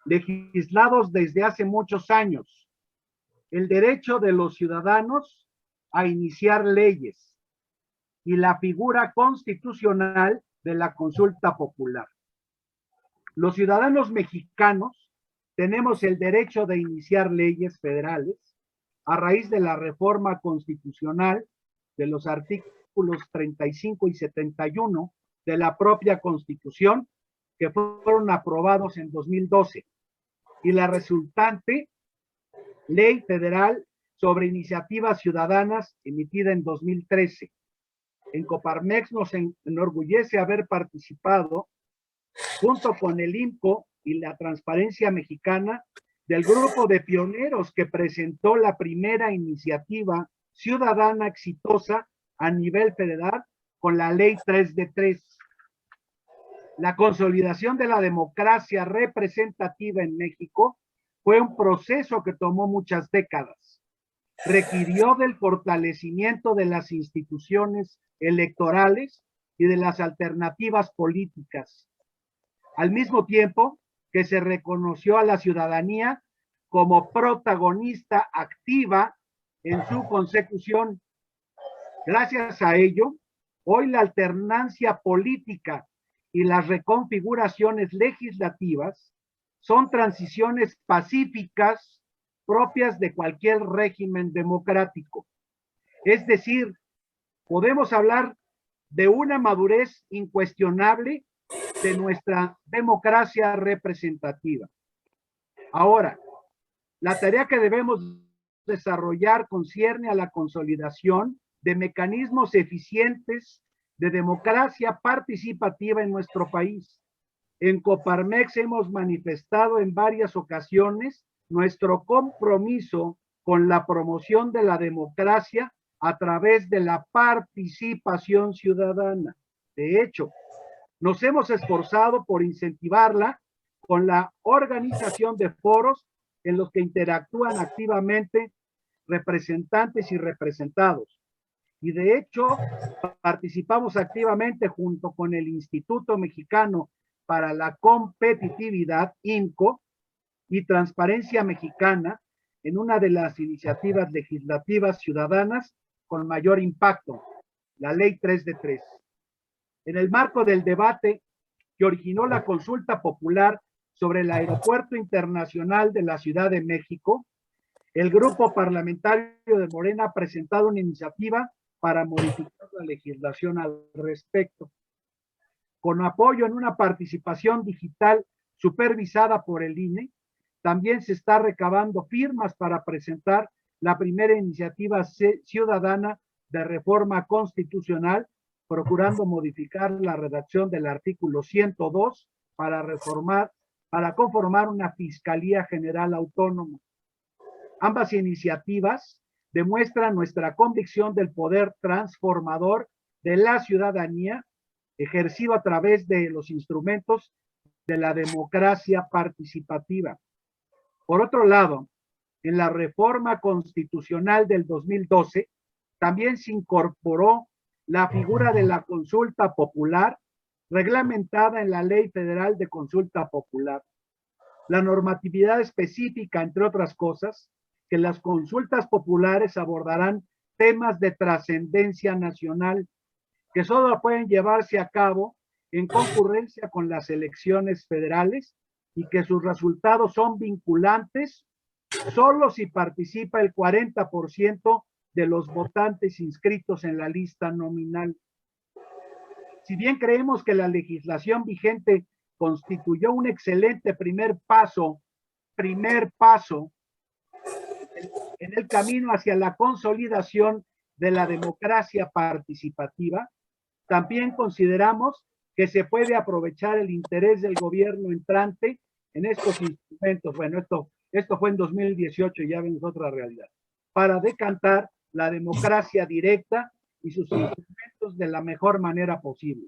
legislados desde hace muchos años: el derecho de los ciudadanos a iniciar leyes y la figura constitucional de la consulta popular. Los ciudadanos mexicanos tenemos el derecho de iniciar leyes federales a raíz de la reforma constitucional de los artículos 35 y 71 de la propia Constitución, que fueron aprobados en 2012, y la resultante Ley Federal sobre Iniciativas Ciudadanas, emitida en 2013. En Coparmex nos enorgullece haber participado, junto con el INCO y la Transparencia Mexicana, del grupo de pioneros que presentó la primera iniciativa ciudadana exitosa a nivel federal con la Ley 3 de 3. La consolidación de la democracia representativa en México fue un proceso que tomó muchas décadas. Requirió del fortalecimiento de las instituciones electorales y de las alternativas políticas, al mismo tiempo que se reconoció a la ciudadanía como protagonista activa en su consecución. Gracias a ello, hoy la alternancia política y las reconfiguraciones legislativas son transiciones pacíficas propias de cualquier régimen democrático. Es decir, podemos hablar de una madurez incuestionable de nuestra democracia representativa. Ahora, la tarea que debemos desarrollar concierne a la consolidación de mecanismos eficientes de democracia participativa en nuestro país. En Coparmex hemos manifestado en varias ocasiones nuestro compromiso con la promoción de la democracia a través de la participación ciudadana. De hecho, nos hemos esforzado por incentivarla con la organización de foros en los que interactúan activamente representantes y representados. Y de hecho, participamos activamente junto con el Instituto Mexicano para la Competitividad, IMCO, y Transparencia Mexicana en una de las iniciativas legislativas ciudadanas con mayor impacto, la Ley 3 de 3. En el marco del debate que originó la consulta popular sobre el Aeropuerto Internacional de la Ciudad de México, el grupo parlamentario de Morena ha presentado una iniciativa para modificar la legislación al respecto. Con apoyo en una participación digital supervisada por el INE, también se está recabando firmas para presentar la primera iniciativa ciudadana de reforma constitucional, procurando modificar la redacción del artículo 102 para conformar una Fiscalía General Autónoma. Ambas iniciativas demuestran nuestra convicción del poder transformador de la ciudadanía ejercido a través de los instrumentos de la democracia participativa. Por otro lado, en la reforma constitucional del 2012, también se incorporó la figura de la consulta popular reglamentada en la Ley Federal de Consulta Popular. La normatividad específica, entre otras cosas, que las consultas populares abordarán temas de trascendencia nacional que solo pueden llevarse a cabo en concurrencia con las elecciones federales y que sus resultados son vinculantes solo si participa el 40% de los votantes inscritos en la lista nominal. Si bien creemos que la legislación vigente constituyó un excelente primer paso en el camino hacia la consolidación de la democracia participativa, también consideramos que se puede aprovechar el interés del gobierno entrante en estos instrumentos. Bueno, esto fue en 2018, ya vemos otra realidad, para decantar la democracia directa y sus instrumentos de la mejor manera posible.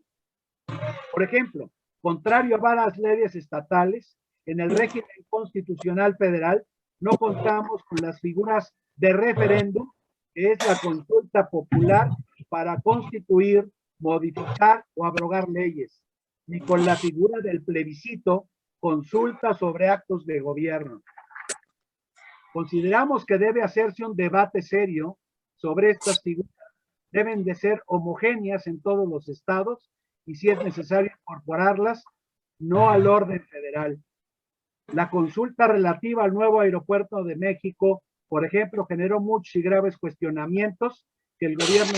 Por ejemplo, contrario a varias leyes estatales, en el régimen constitucional federal no contamos con las figuras de referéndum, que es la consulta popular para constituir, modificar o abrogar leyes, ni con la figura del plebiscito, consulta sobre actos de gobierno. Consideramos que debe hacerse un debate serio sobre estas figuras. Deben de ser homogéneas en todos los estados y, si es necesario, incorporarlas, no al orden federal. La consulta relativa al nuevo aeropuerto de México, por ejemplo, generó muchos y graves cuestionamientos que el gobierno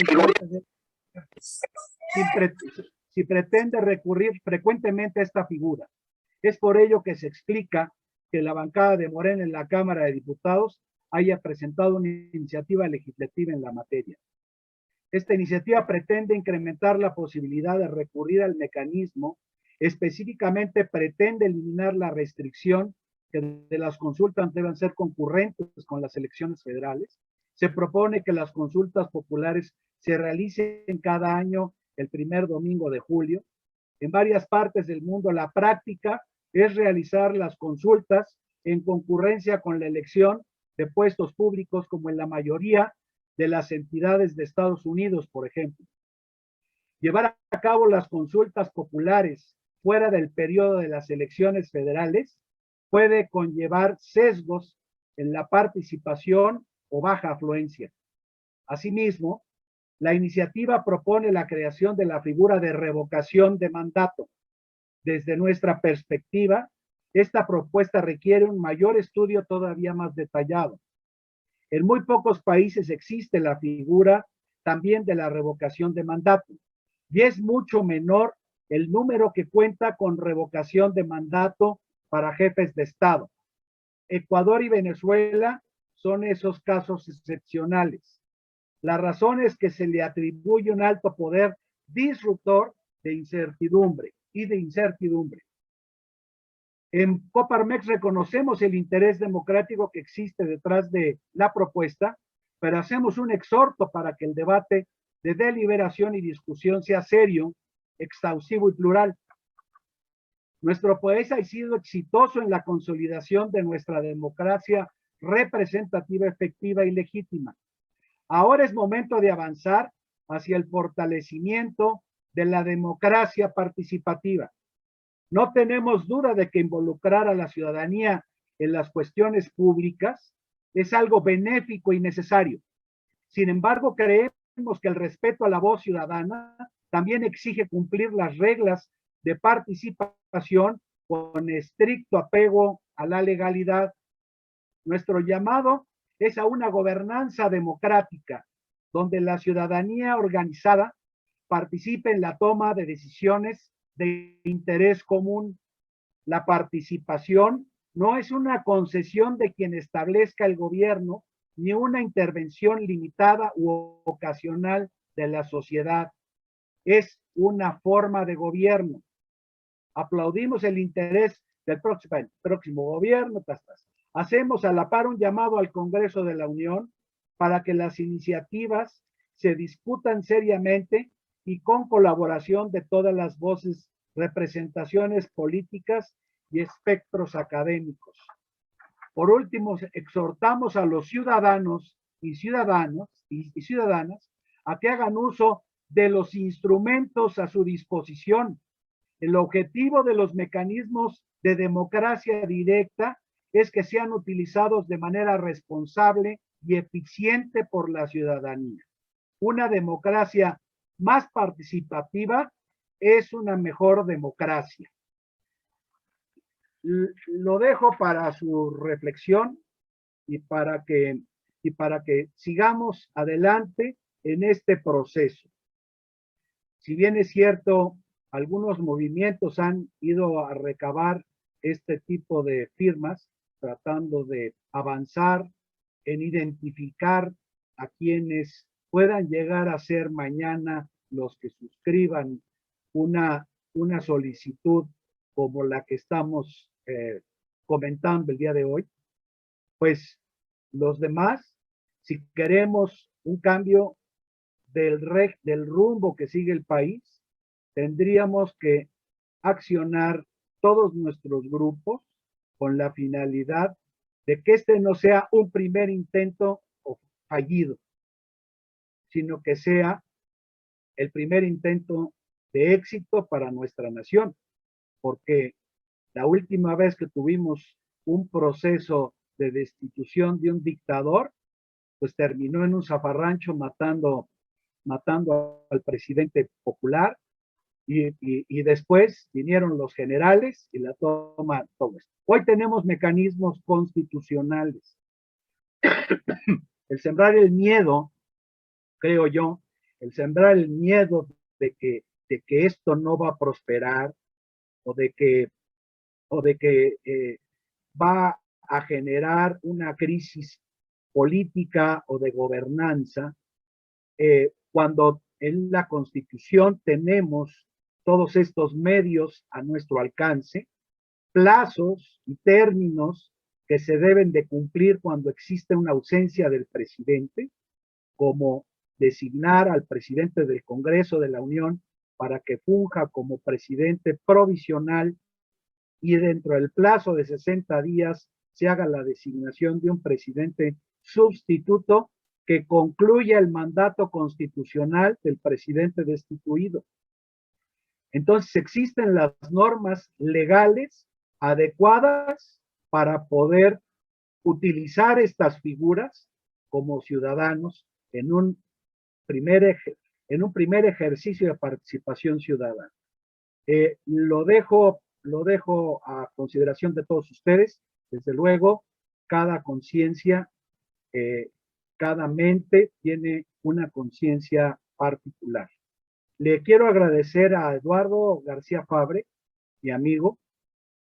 si pretende recurrir frecuentemente a esta figura. Es por ello que se explica que la bancada de Morena en la Cámara de Diputados haya presentado una iniciativa legislativa en la materia. Esta iniciativa pretende incrementar la posibilidad de recurrir al mecanismo. Específicamente pretende eliminar la restricción que de las consultas deben ser concurrentes con las elecciones federales. Se propone que las consultas populares se realicen cada año el primer domingo de julio. En varias partes del mundo la práctica es realizar las consultas en concurrencia con la elección de puestos públicos, como en la mayoría de las entidades de Estados Unidos, por ejemplo. Llevar a cabo las consultas populares fuera del periodo de las elecciones federales puede conllevar sesgos en la participación o baja afluencia. Asimismo, la iniciativa propone la creación de la figura de revocación de mandato. Desde nuestra perspectiva, esta propuesta requiere un mayor estudio todavía más detallado. En muy pocos países existe la figura también de la revocación de mandato, y es mucho menor el número que cuenta con revocación de mandato para jefes de Estado. Ecuador y Venezuela son esos casos excepcionales. La razón es que se le atribuye un alto poder disruptor de incertidumbre. En Coparmex reconocemos el interés democrático que existe detrás de la propuesta, pero hacemos un exhorto para que el debate de deliberación y discusión sea serio, exhaustivo y plural. Nuestro país ha sido exitoso en la consolidación de nuestra democracia representativa, efectiva y legítima. Ahora es momento de avanzar hacia el fortalecimiento de la democracia participativa. No tenemos duda de que involucrar a la ciudadanía en las cuestiones públicas es algo benéfico y necesario. Sin embargo, creemos que el respeto a la voz ciudadana también exige cumplir las reglas de participación con estricto apego a la legalidad. Nuestro llamado es a una gobernanza democrática, donde la ciudadanía organizada participe en la toma de decisiones de interés común. La participación no es una concesión de quien establezca el gobierno, ni una intervención limitada u ocasional de la sociedad. Es una forma de gobierno. Aplaudimos el interés del próximo gobierno. Hacemos a la par un llamado al Congreso de la Unión para que las iniciativas se discutan seriamente y con colaboración de todas las voces, representaciones políticas y espectros académicos. Por último, exhortamos a los ciudadanos y ciudadanas a que hagan uso de los instrumentos a su disposición. El objetivo de los mecanismos de democracia directa es que sean utilizados de manera responsable y eficiente por la ciudadanía. Una democracia más participativa es una mejor democracia. Lo dejo para su reflexión y para que sigamos adelante en este proceso. Si bien es cierto, algunos movimientos han ido a recabar este tipo de firmas, tratando de avanzar en identificar a quienes puedan llegar a ser mañana los que suscriban una solicitud como la que estamos comentando el día de hoy. Pues los demás, si queremos un cambio del rumbo que sigue el país, tendríamos que accionar todos nuestros grupos con la finalidad de que este no sea un primer intento fallido, sino que sea el primer intento de éxito para nuestra nación, porque la última vez que tuvimos un proceso de destitución de un dictador, pues terminó en un zafarrancho matando al presidente popular, y después vinieron los generales y la toma todo esto. Hoy tenemos mecanismos constitucionales. El sembrar el miedo, creo yo, el sembrar el miedo de que esto no va a prosperar o de que va a generar una crisis política o de gobernanza, cuando en la Constitución tenemos todos estos medios a nuestro alcance, plazos y términos que se deben de cumplir cuando existe una ausencia del presidente, como designar al presidente del Congreso de la Unión para que funja como presidente provisional y dentro del plazo de 60 días se haga la designación de un presidente sustituto que concluya el mandato constitucional del presidente destituido. Entonces existen las normas legales adecuadas para poder utilizar estas figuras como ciudadanos en un primer ejercicio de participación ciudadana. Lo dejo a consideración de todos ustedes. Desde luego, cada conciencia, cada mente tiene una conciencia particular. Le quiero agradecer a Eduardo García Fabre, mi amigo,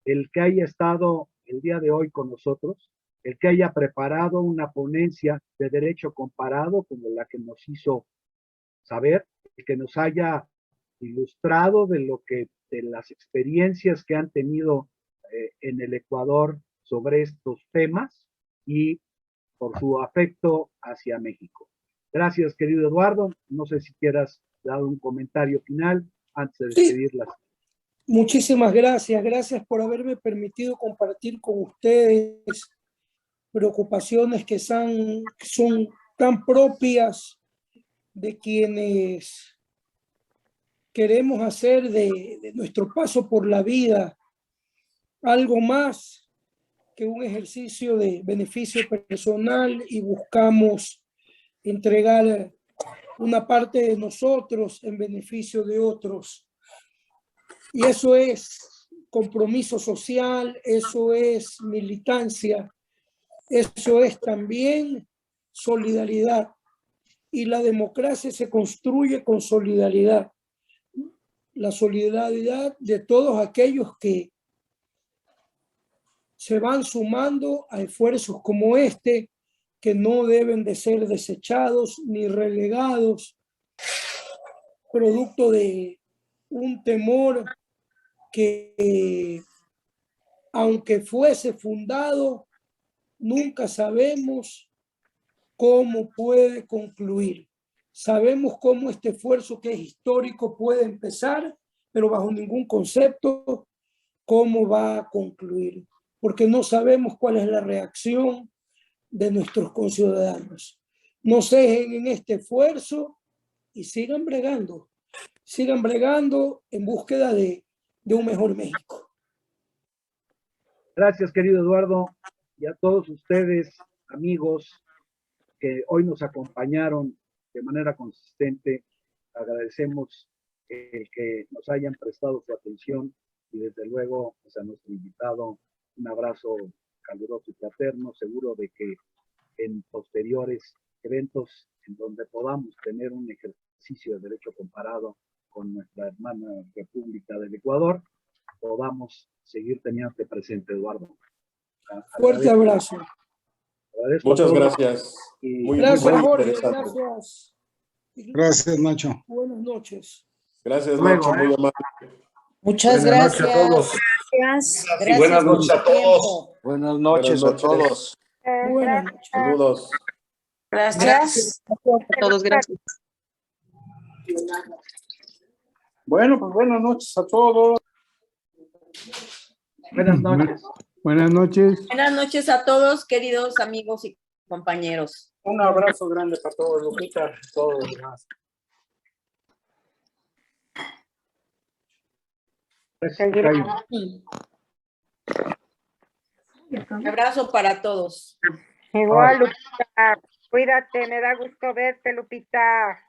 el que haya estado el día de hoy con nosotros, el que haya preparado una ponencia de derecho comparado como la que nos hizo saber, el que nos haya ilustrado de las experiencias que han tenido en el Ecuador sobre estos temas y por su afecto hacia México. Gracias, querido Eduardo. No sé si quieras dar un comentario final antes de despedirlas. Sí. Muchísimas gracias. Gracias por haberme permitido compartir con ustedes preocupaciones que son tan propias de quienes queremos hacer de nuestro paso por la vida algo más que un ejercicio de beneficio personal y buscamos entregar una parte de nosotros en beneficio de otros. Y eso es compromiso social, eso es militancia, eso es también solidaridad. Y la democracia se construye con solidaridad. La solidaridad de todos aquellos que se van sumando a esfuerzos como este, que no deben de ser desechados ni relegados, producto de un temor que, aunque fuese fundado, nunca sabemos cómo puede concluir. Sabemos cómo este esfuerzo que es histórico puede empezar, pero bajo ningún concepto cómo va a concluir, porque no sabemos cuál es la reacción de nuestros conciudadanos. No cejen en este esfuerzo y sigan bregando en búsqueda de un mejor México. Gracias, querido Eduardo, y a todos ustedes, amigos, que hoy nos acompañaron de manera consistente. Agradecemos el que nos hayan prestado su atención y desde luego pues, a nuestro invitado un abrazo caluroso y fraterno, seguro de que en posteriores eventos en donde podamos tener un ejercicio de derecho comparado con nuestra hermana República del Ecuador, podamos seguir teniéndote presente, Eduardo. Fuerte abrazo. Muchas gracias. Gracias, Jorge. Gracias. Gracias, Nacho. Buenas noches. Gracias, Nacho. Muy amable. Muchas Buenas gracias. noches a todos. Gracias. Buenas noches a todos. Buenas noches a todos. Buenas noches. Saludos. Gracias. A todos, gracias. Bueno, pues buenas noches a todos. Buenas noches. Buenas noches. Buenas noches a todos, queridos amigos y compañeros. Un abrazo grande para todos, Lupita, todos los demás. Un abrazo para todos. Igual, Lupita. Cuídate, me da gusto verte, Lupita.